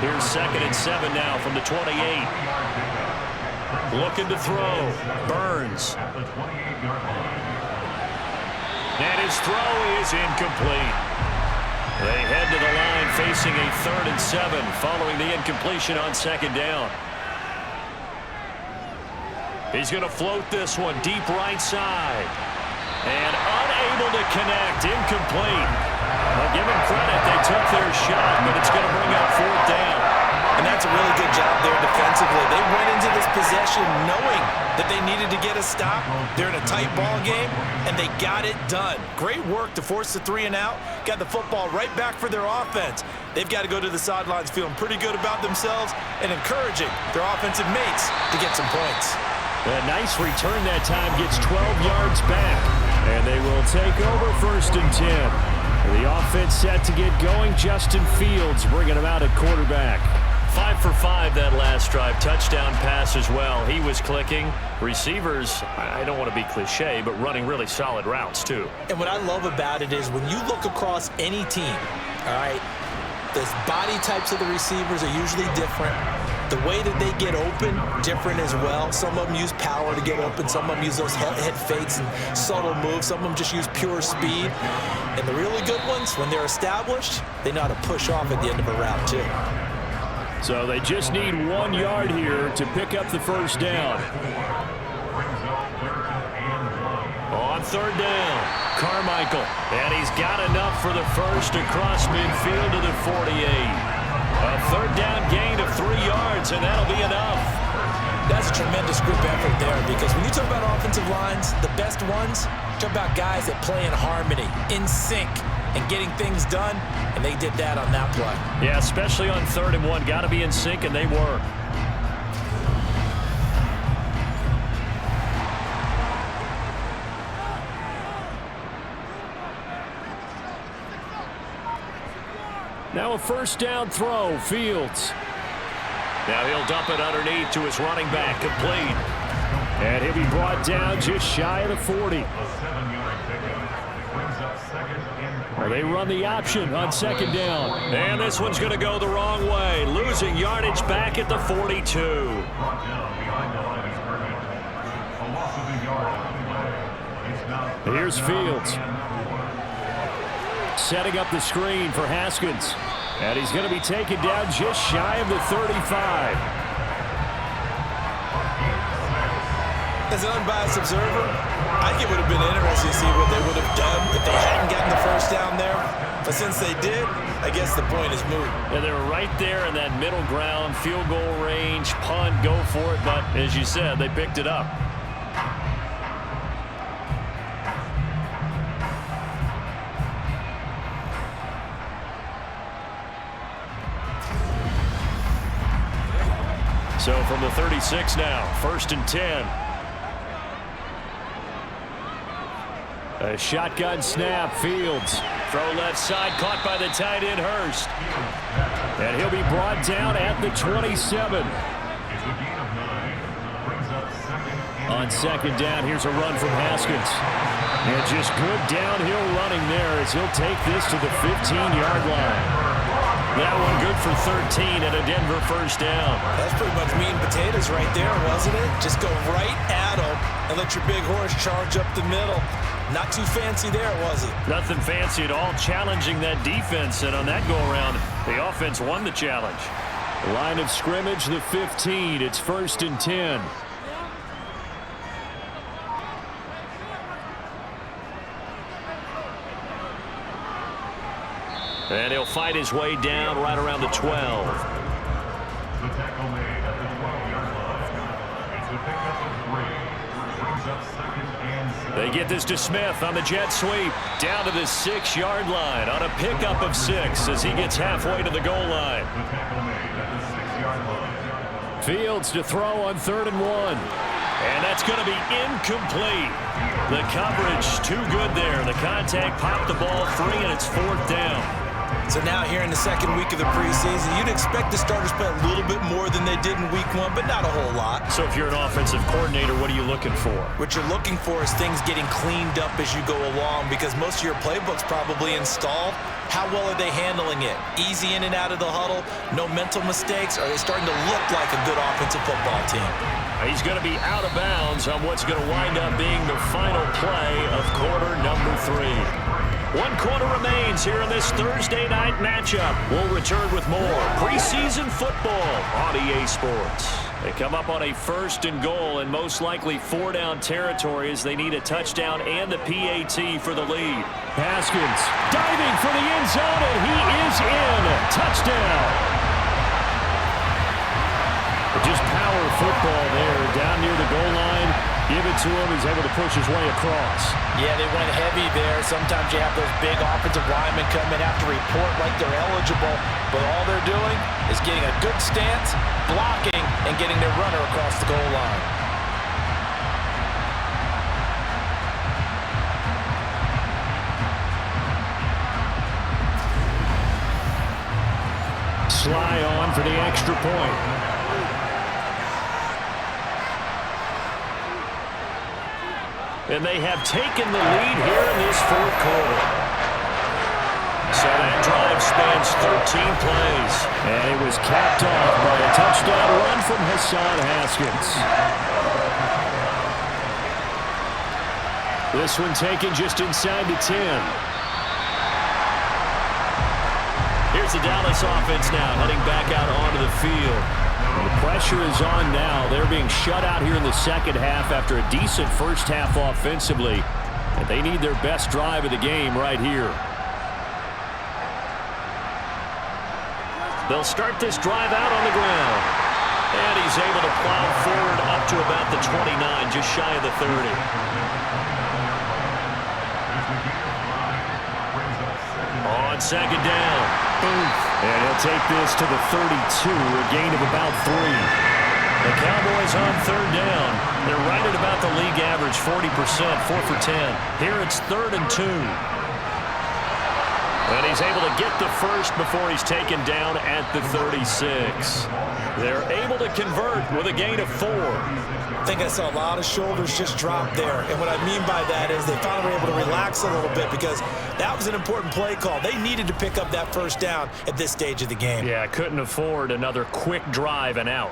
Here's 2nd and 7 now from the 28. Looking to throw. Burns. And his throw is incomplete. They head to the line facing a 3rd and 7 following the incompletion on 2nd down. He's going to float this one deep right side. And unable to connect. Incomplete. Well, give them credit. They took their shot, but it's going to bring up 4th down. And that's a really good job there defensively. They went into this possession knowing that they needed to get a stop. They're in a tight ball game, and they got it done. Great work to force the 3 and out. Got the football right back for their offense. They've got to go to the sidelines feeling pretty good about themselves and encouraging their offensive mates to get some points. A nice return that time, gets 12 yards back. And they will take over 1st and 10. The offense set to get going. Justin Fields bringing him out at quarterback. 5 for 5 that last drive. Touchdown pass as well. He was clicking. Receivers, I don't want to be cliche, but running really solid routes too. And what I love about it is when you look across any team, all right, the body types of the receivers are usually different. The way that they get open, different as well. Some of them use power to get open. Some of them use those head fakes and subtle moves. Some of them just use pure speed. And the really good ones, when they're established, they know how to push off at the end of a route too. So they just need 1 yard here to pick up the 1st down. On 3rd down, Carmichael. And he's got enough for the first across midfield to the 48. A 3rd down gain of 3 yards, and that'll be enough. That's a tremendous group effort there, because when you talk about offensive lines, the best ones, talk about guys that play in harmony, in sync, and getting things done, and they did that on that play. Yeah, especially on 3rd and 1. Got to be in sync, and they were. Now a 1st down throw, Fields. Now he'll dump it underneath to his running back, complete. And he'll be brought down just shy of the 40. Well, they run the option on 2nd down. And this one's going to go the wrong way. Losing yardage back at the 42. Here's Fields. Setting up the screen for Haskins. And he's going to be taken down just shy of the 35. As an unbiased observer, I think it would have been interesting to see what they would have done if they hadn't gotten the 1st down there. But since they did, I guess the point is moot. And they were right there in that middle ground, field goal range, punt, go for it. But as you said, they picked it up. So from the 36 now, 1st and 10. A shotgun snap, Fields. Throw left side, caught by the tight end, Hurst. And he'll be brought down at the 27. On 2nd down, here's a run from Haskins. And just good downhill running there as he'll take this to the 15-yard line. That one good for 13 and a Denver 1st down. That's pretty much meat and potatoes right there, wasn't it? Just go right at them and let your big horse charge up the middle. Not too fancy there, was it? Nothing fancy at all, challenging that defense. And on that go-around, the offense won the challenge. Line of scrimmage, the 15. It's 1st and 10. And he'll fight his way down right around the 12. The tackle made at the 12-yard line. It's a pickup of 3. Brings up 2nd and 7. They get this to Smith on the jet sweep. Down to the 6-yard line on a pickup of 6 as he gets halfway to the goal line. The tackle made at the 6-yard line. Fields to throw on 3rd and 1. And that's going to be incomplete. The coverage too good there. The contact popped the ball free, and it's 4th down. So now here in the 2nd week of the preseason, you'd expect the starters to play a little bit more than they did in week 1, but not a whole lot. So if you're an offensive coordinator, what are you looking for? What you're looking for is things getting cleaned up as you go along, because most of your playbook's probably installed. How well are they handling it? Easy in and out of the huddle? No mental mistakes? Are they starting to look like a good offensive football team? He's going to be out of bounds on what's going to wind up being the final play of quarter number 3. 1 quarter remains here in this Thursday night matchup. We'll return with more preseason football on EA Sports. They come up on a 1st and goal and most likely 4-down territory as they need a touchdown and the PAT for the lead. Haskins diving for the end zone, and he is in. Touchdown. Just power football there, down near the goal line. Give it to him. He's able to push his way across. Yeah, they went heavy there. Sometimes you have those big offensive linemen come in, have to report like they're eligible, but all they're doing is getting a good stance, blocking, and getting their runner across the goal line. Sly on for the extra point. And they have taken the lead here in this 4th quarter. So that drive spans 13 plays. And it was capped off by a touchdown run from Hassan Haskins. This one taken just inside the 10. Here's the Dallas offense now, heading back out onto the field. The pressure is on now. They're being shut out here in the second half after a decent first half offensively. And they need their best drive of the game right here. They'll start this drive out on the ground. And he's able to plow forward up to about the 29, just shy of the 30. On 2nd down. Boom. And he'll take this to the 32, a gain of about 3. The Cowboys on 3rd down. They're right at about the league average, 40%, 4 for 10. Here it's 3rd and 2. And he's able to get the first before he's taken down at the 36. They're able to convert with a gain of 4. I think I saw a lot of shoulders just drop there. And what I mean by that is they finally were able to relax a little bit because that was an important play call. They needed to pick up that first down at this stage of the game. Yeah, couldn't afford another quick drive and out.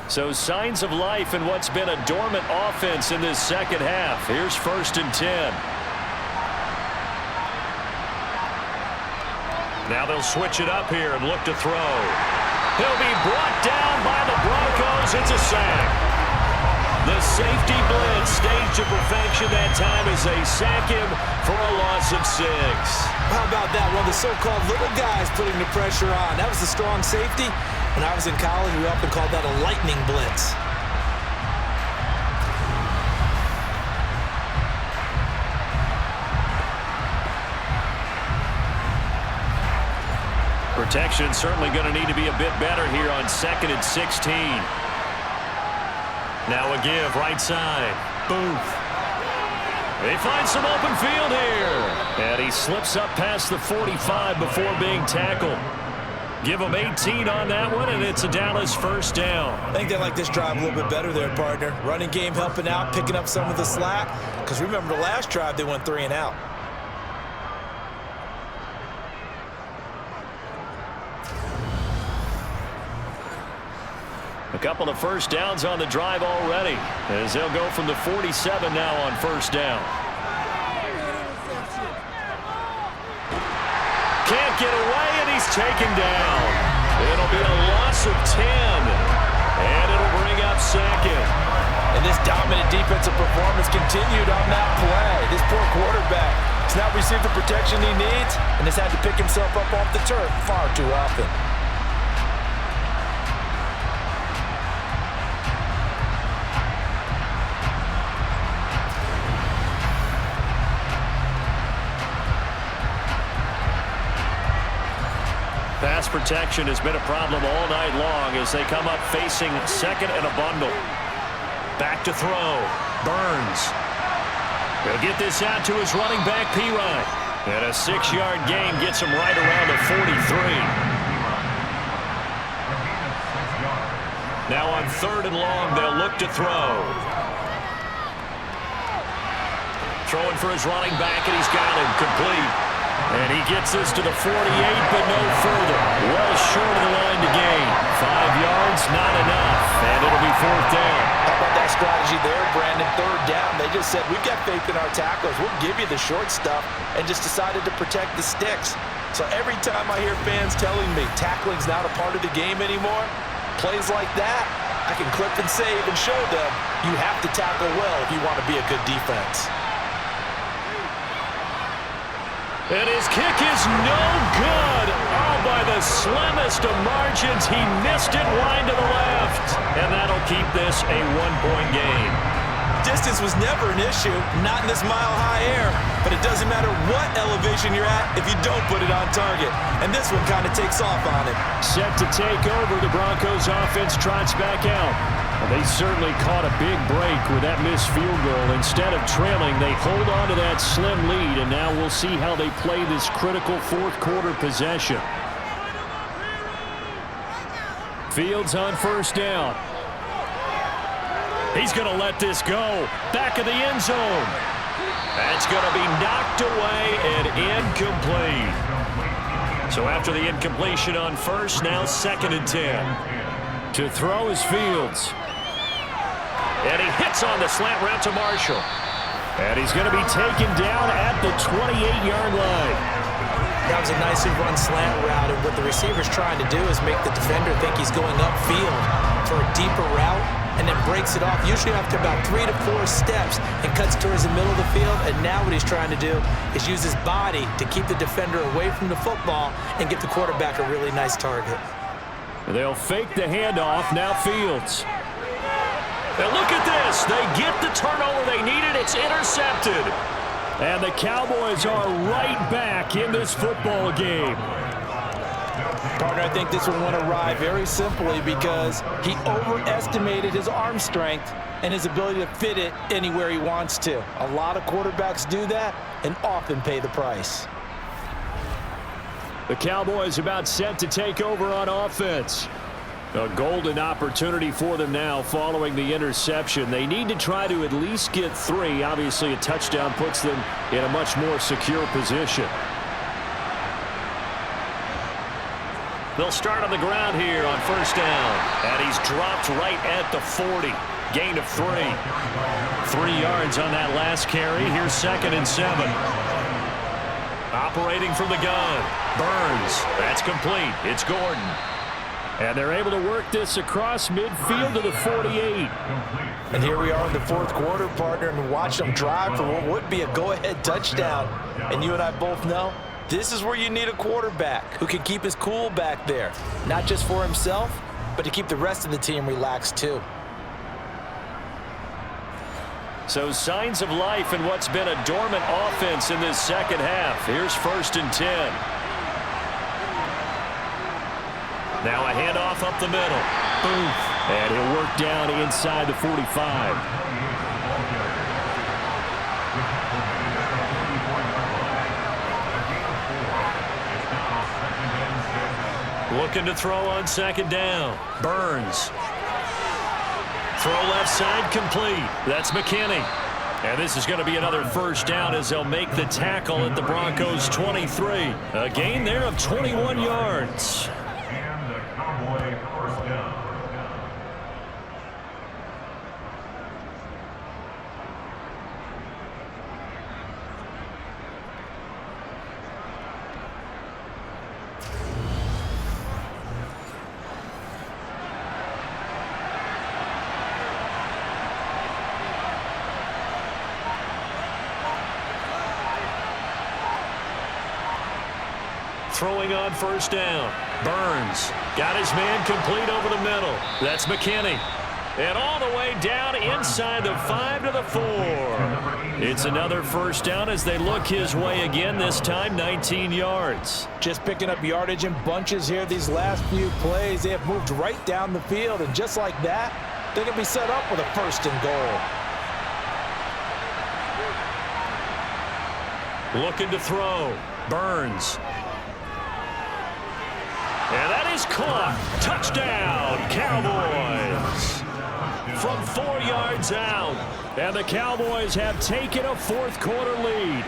So signs of life in what's been a dormant offense in this second half. Here's 1st and 10. Now they'll switch it up here and look to throw. He'll be brought down by the Broncos. It's a sack. The safety blitz staged to perfection that time as they sack him for a loss of 6. How about that? One of the so-called little guys putting the pressure on. That was the strong safety. When I was in college, we often called that a lightning blitz. Protection certainly going to need to be a bit better here on 2nd and 16. Now a give right side. Booth. They find some open field here. And he slips up past the 45 before being tackled. Give him 18 on that one, and it's a Dallas 1st down. I think they like this drive a little bit better there, partner. Running game helping out, picking up some of the slack. Because remember the last drive, they went 3 and out. A couple of 1st downs on the drive already, as they'll go from the 47 now on 1st down. Can't get away, and he's taken down. It'll be a loss of 10, and it'll bring up 2nd. And this dominant defensive performance continued on that play. This poor quarterback has not received the protection he needs and has had to pick himself up off the turf far too often. Pass protection has been a problem all night long as they come up facing 2nd and a bundle. Back to throw. Burns. He'll get this out to his running back, P-Ryan. And a 6-yard gain gets him right around the 43. Now on 3rd and long, they'll look to throw. Throwing for his running back, and he's got him complete. And he gets this to the 48, but no further. Well short of the line to gain. 5 yards, not enough, and it'll be 4th down. How about that strategy there, Brandon? 3rd down. They just said, we've got faith in our tacklers. We'll give you the short stuff, and just decided to protect the sticks. So every time I hear fans telling me tackling's not a part of the game anymore, plays like that, I can clip and save and show them you have to tackle well if you want to be a good defense. And his kick is no good. Oh, by the slimmest of margins, he missed it wide to the left. And that'll keep this a 1-point game. Distance was never an issue, not in this mile-high air, but it doesn't matter what elevation you're at if you don't put it on target. And this one kind of takes off on it. Set to take over, the Broncos offense trots back out. Well, they certainly caught a big break with that missed field goal. Instead of trailing, they hold on to that slim lead, and now we'll see how they play this critical 4th quarter possession. Fields on 1st down. He's going to let this go. Back of the end zone. That's going to be knocked away and incomplete. So after the incompletion on 1st, now 2nd and 10. To throw is Fields. And he hits on the slant route to Marshall. And he's going to be taken down at the 28-yard line. That was a nicely run slant route, and what the receiver's trying to do is make the defender think he's going upfield for a deeper route, and then breaks it off, usually after about 3 to 4 steps, and cuts towards the middle of the field. And now what he's trying to do is use his body to keep the defender away from the football and get the quarterback a really nice target. They'll fake the handoff. Now Fields. And look at this. They get the turnover they needed. It's intercepted. And the Cowboys are right back in this football game. Partner, I think this one went awry very simply because he overestimated his arm strength and his ability to fit it anywhere he wants to. A lot of quarterbacks do that and often pay the price. The Cowboys about set to take over on offense. A golden opportunity for them now following the interception. They need to try to at least get 3. Obviously, a touchdown puts them in a much more secure position. They'll start on the ground here on 1st down. And he's dropped right at the 40. Gain of 3. 3 yards on that last carry. Here's 2nd and 7. Operating from the gun. Burns. That's complete. It's Gordon. And they're able to work this across midfield to the 48. And here we are in the 4th quarter, partner, and watch them drive for what would be a go-ahead touchdown. And you and I both know this is where you need a quarterback who can keep his cool back there, not just for himself, but to keep the rest of the team relaxed too. So signs of life in what's been a dormant offense in this 2nd half. Here's 1st and 10. Now a handoff up the middle. Boom. And he'll work down inside the 45. Looking to throw on 2nd down. Burns. Throw left side complete. That's McKinney. And this is going to be another 1st down as they'll make the tackle at the Broncos 23. A gain there of 21 yards. And the Cowboy 1st down. Throwing on 1st down. Burns got his man complete over the middle. That's McKinney. And all the way down inside the 5 to the 4. It's another 1st down as they look his way again, this time 19 yards. Just picking up yardage in bunches here these last few plays. They have moved right down the field, and just like that, they can be set up with a 1st and goal. Looking to throw. Burns. And that is caught. Touchdown, Cowboys. From 4 yards out. And the Cowboys have taken a 4th quarter lead.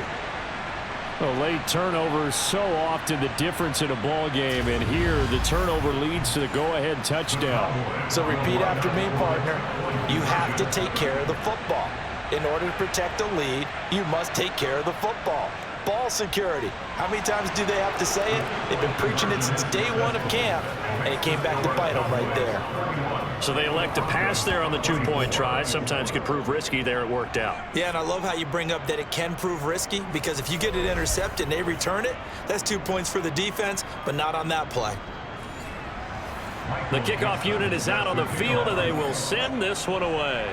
A late turnover is so often the difference in a ball game, and here the turnover leads to the go-ahead touchdown. So repeat after me, partner. You have to take care of the football. In order to protect the lead, you must take care of the football. Ball security. How many times do they have to say it? They've been preaching it since day one of camp, and it came back to bite them right there. So they elect to pass there on the two-point try. Sometimes could prove risky. There it worked out. Yeah, and I love how you bring up that it can prove risky, because if you get it intercepted and they return it, that's 2 points for the defense, but not on that play. The kickoff unit is out on the field, and they will send this one away.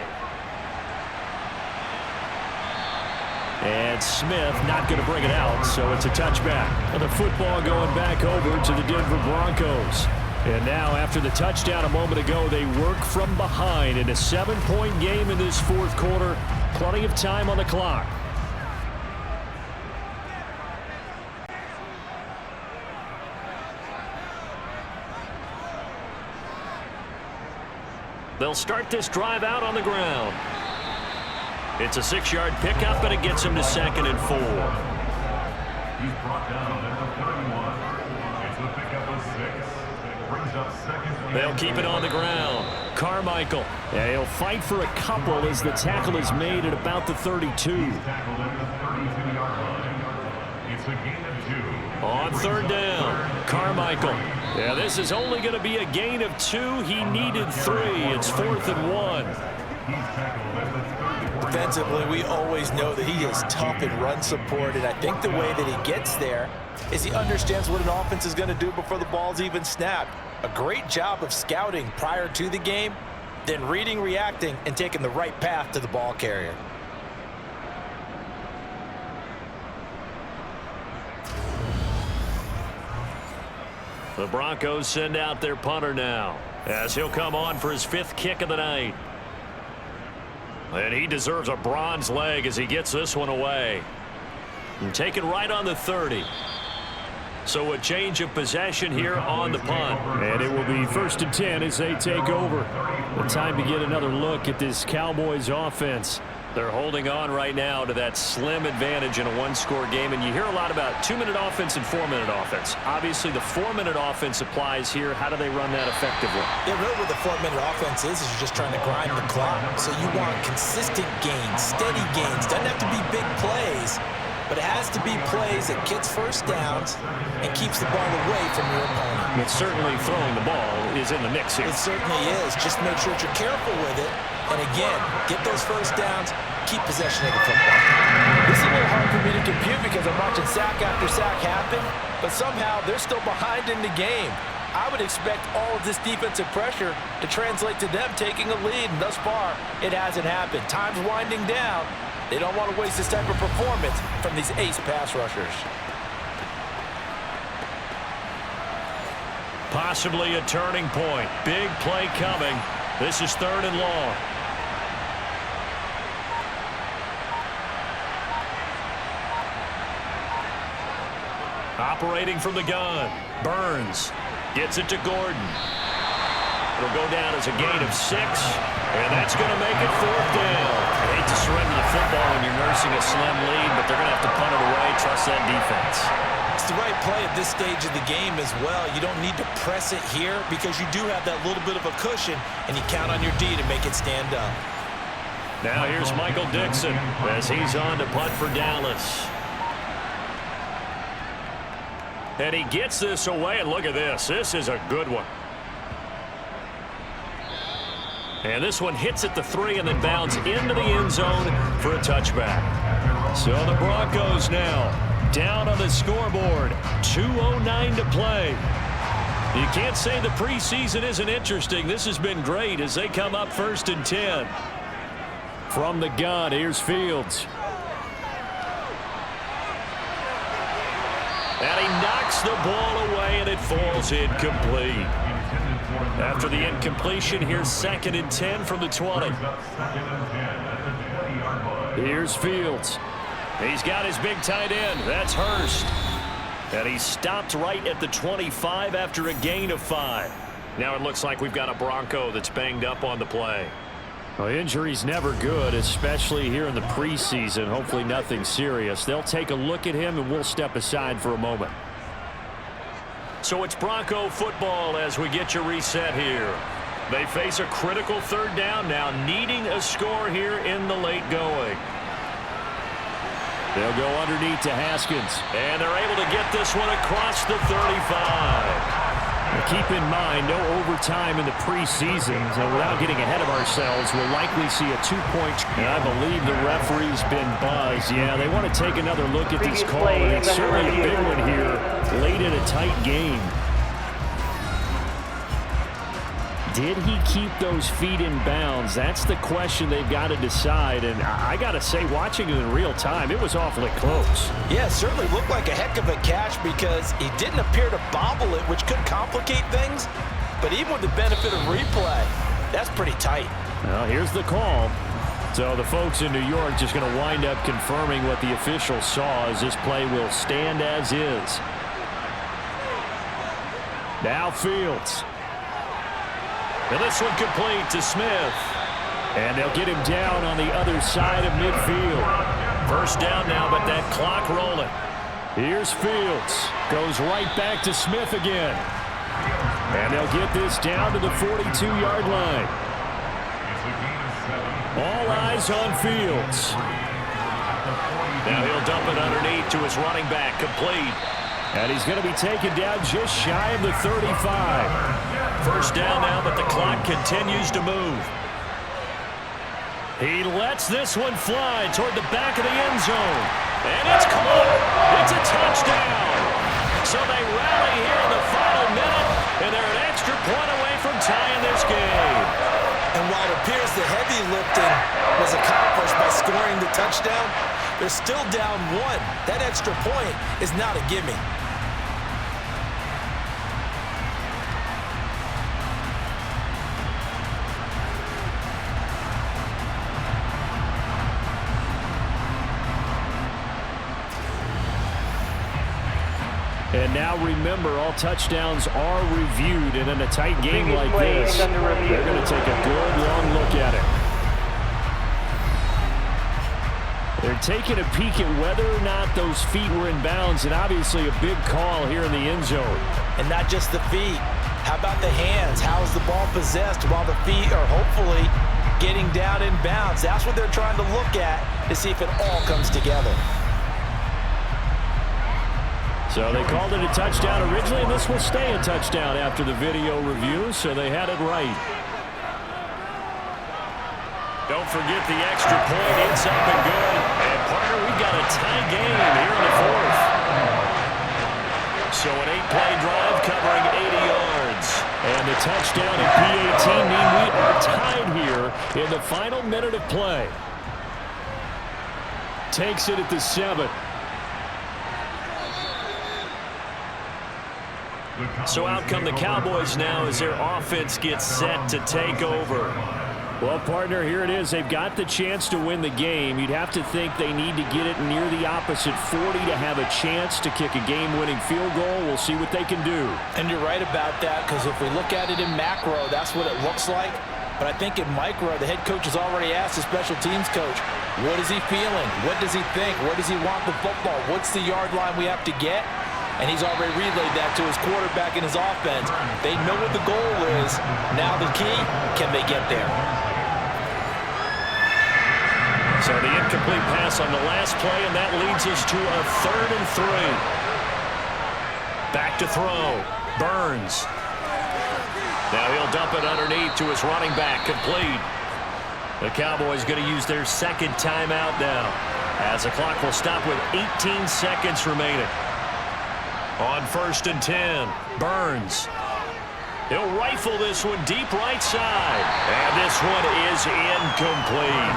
And Smith not going to bring it out, so it's a touchback. And the football going back over to the Denver Broncos. And now, after the touchdown a moment ago, they work from behind in a 7-point game in this fourth quarter. Plenty of time on the clock. They'll start this drive out on the ground. It's a 6-yard pickup, but it gets him to 2nd and 4. He's brought down at the 31. It's a pickup of 6. Brings up 2nd. They'll keep it on the ground. Carmichael. Yeah, he'll fight for a couple as the tackle is made at about the 32. He's tackled at the 32-yard line. It's a gain of 2. On 3rd down, Carmichael. Yeah, this is only going to be a gain of 2. He needed 3. It's 4th and 1. He's tackled at the 30. Defensively, we always know that he is tough in run support, and I think the way that he gets there is he understands what an offense is going to do before the ball's even snapped. A great job of scouting prior to the game, then reading, reacting, and taking the right path to the ball carrier. The Broncos send out their punter now, as he'll come on for his 5th kick of the night. And he deserves a bronze leg as he gets this one away. And taken right on the 30. So a change of possession here on the punt. And it will be 1st and 10 as they take over. The time to get another look at this Cowboys offense. They're holding on right now to that slim advantage in a 1-score game. And you hear a lot about 2-minute offense and 4-minute offense. Obviously, the 4-minute offense applies here. How do they run that effectively? Yeah, really what the 4-minute offense is you're just trying to grind the clock. So you want consistent gains, steady gains. Doesn't have to be big plays, but it has to be plays that gets first downs and keeps the ball away from your opponent. But certainly throwing the ball is in the mix here. It certainly is. Just make sure that you're careful with it. And again, get those first downs, keep possession of the football. This is a little hard for me to compute because I'm watching sack after sack happen, but somehow they're still behind in the game. I would expect all of this defensive pressure to translate to them taking a lead, and thus far, it hasn't happened. Time's winding down. They don't want to waste this type of performance from these ace pass rushers. Possibly a turning point. Big play coming. This is 3rd and long. Operating from the gun. Burns gets it to Gordon. It'll go down as a gain of 6, and that's going to make it 4th down. I hate to surrender the football when you're nursing a slim lead, but they're going to have to punt it away. Trust that defense. It's the right play at this stage of the game as well. You don't need to press it here because you do have that little bit of a cushion, and you count on your D to make it stand up. Now here's Michael Dixon as he's on to punt for Dallas. And he gets this away, and look at this. This is a good one. And this one hits at the 3 and then bounds into the end zone for a touchback. So the Broncos now down on the scoreboard. 2:09 to play. You can't say the preseason isn't interesting. This has been great as they come up 1st and 10. From the gun, here's Fields. And he knocks the ball away, and it falls incomplete. After the incompletion, here's 2nd and 10 from the 20. Here's Fields. He's got his big tight end. That's Hurst. And he's stopped right at the 25 after a gain of 5. Now it looks like we've got a Bronco that's banged up on the play. Well, injury's never good, especially here in the preseason. Hopefully nothing serious. They'll take a look at him, and we'll step aside for a moment. So it's Bronco football as we get you reset here. They face a critical third down now, needing a score here in the late going. They'll go underneath to Haskins, and they're able to get this one across the 35. Now keep in mind, no overtime in the preseason, so without getting ahead of ourselves, we'll likely see a 2-point. And I believe the referee's been buzzed. Yeah, they want to take another look at this call, and it's certainly a big one here late in a tight game. Did he keep those feet in bounds? That's the question they've got to decide. And I got to say, watching it in real time, it was awfully close. Yeah, it certainly looked like a heck of a catch because he didn't appear to bobble it, which could complicate things. But even with the benefit of replay, that's pretty tight. Well, here's the call. So the folks in New York just going to wind up confirming what the officials saw as this play will stand as is. Now Fields. And this one complete to Smith. And they'll get him down on the other side of midfield. First down now, but that clock rolling. Here's Fields. Goes right back to Smith again. And they'll get this down to the 42-yard line. All eyes on Fields. Now he'll dump it underneath to his running back, complete. And he's going to be taken down just shy of the 35. First down now, but the clock continues to move. He lets this one fly toward the back of the end zone. And it's caught. It's a touchdown. So they rally here in the final minute, and they're an extra point away from tying this game. And while it appears the heavy lifting was accomplished by scoring the touchdown, they're still down one. That extra point is not a gimme. And now remember, all touchdowns are reviewed, and in a tight game like this, they're going to take a good long look at it. They're taking a peek at whether or not those feet were in bounds, and obviously a big call here in the end zone. And not just the feet. How about the hands? How is the ball possessed while the feet are hopefully getting down in bounds? That's what they're trying to look at to see if it all comes together. So they called it a touchdown originally, and this will stay a touchdown after the video review, so they had it right. Don't forget the extra point. It's up and good. And, partner, we've got a tie game here in the fourth. So an 8-play drive covering 80 yards. And the touchdown and PAT mean we are tied here in the final minute of play. Takes it at the 7. So out come the Cowboys now as their offense gets set to take over. Well, partner, here it is. They've got the chance to win the game. You'd have to think they need to get it near the opposite 40 to have a chance to kick a game-winning field goal. We'll see what they can do. And you're right about that, because if we look at it in macro, that's what it looks like. But I think in micro, the head coach has already asked the special teams coach, what is he feeling? What does he think? Where does he want the football? What's the yard line we have to get? And he's already relayed that to his quarterback and his offense. They know what the goal is. Now the key, can they get there? So the incomplete pass on the last play, and that leads us to a 3rd and 3. Back to throw. Burns. Now he'll dump it underneath to his running back, complete. The Cowboys going to use their second timeout now, as the clock will stop with 18 seconds remaining. On 1st and 10, Burns. He'll rifle this one deep right side. And this one is incomplete.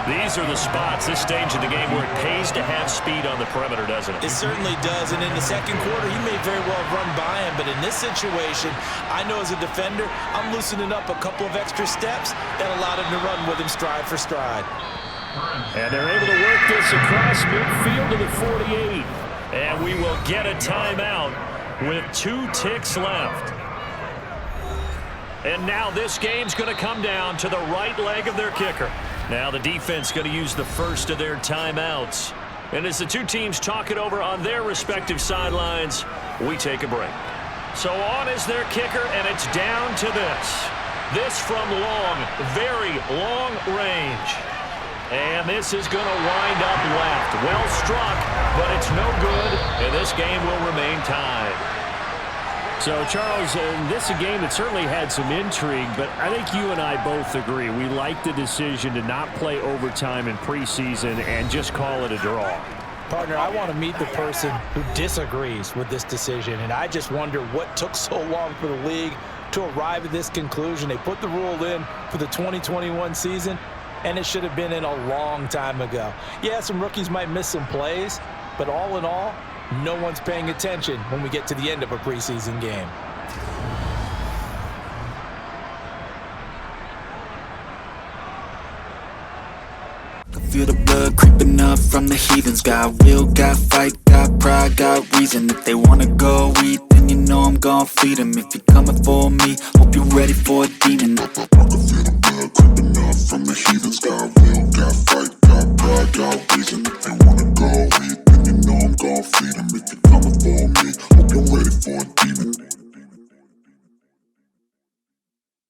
These are the spots, this stage of the game, where it pays to have speed on the perimeter, doesn't it? It certainly does. And in the second quarter, he may very well run by him. But in this situation, I know as a defender, I'm loosening up a couple of extra steps that allowed him to run with him stride for stride. And they're able to work this across midfield to the 48. And we will get a timeout with 2 ticks left. And now this game's going to come down to the right leg of their kicker. Now the defense going to use the first of their timeouts. And as the two teams talk it over on their respective sidelines, we take a break. So on is their kicker, and it's down to this. This from long, very long range. And this is going to wind up left. Well struck, but it's no good, and this game will remain tied. So, Charles, this is a game that certainly had some intrigue, but I think you and I both agree. We like the decision to not play overtime in preseason and just call it a draw. Partner, I want to meet the person who disagrees with this decision, and I just wonder what took so long for the league to arrive at this conclusion. They put the rule in for the 2021 season, and it should have been in a long time ago. Yeah, some rookies might miss some plays, but all in all, no one's paying attention when we get to the end of a preseason game. I feel the blood creeping up from the heathens. Got will, got fight, got pride, got reason. If they wanna go eat, then you know I'm gon' feed them. If you're coming for me, hope you're ready for a demon.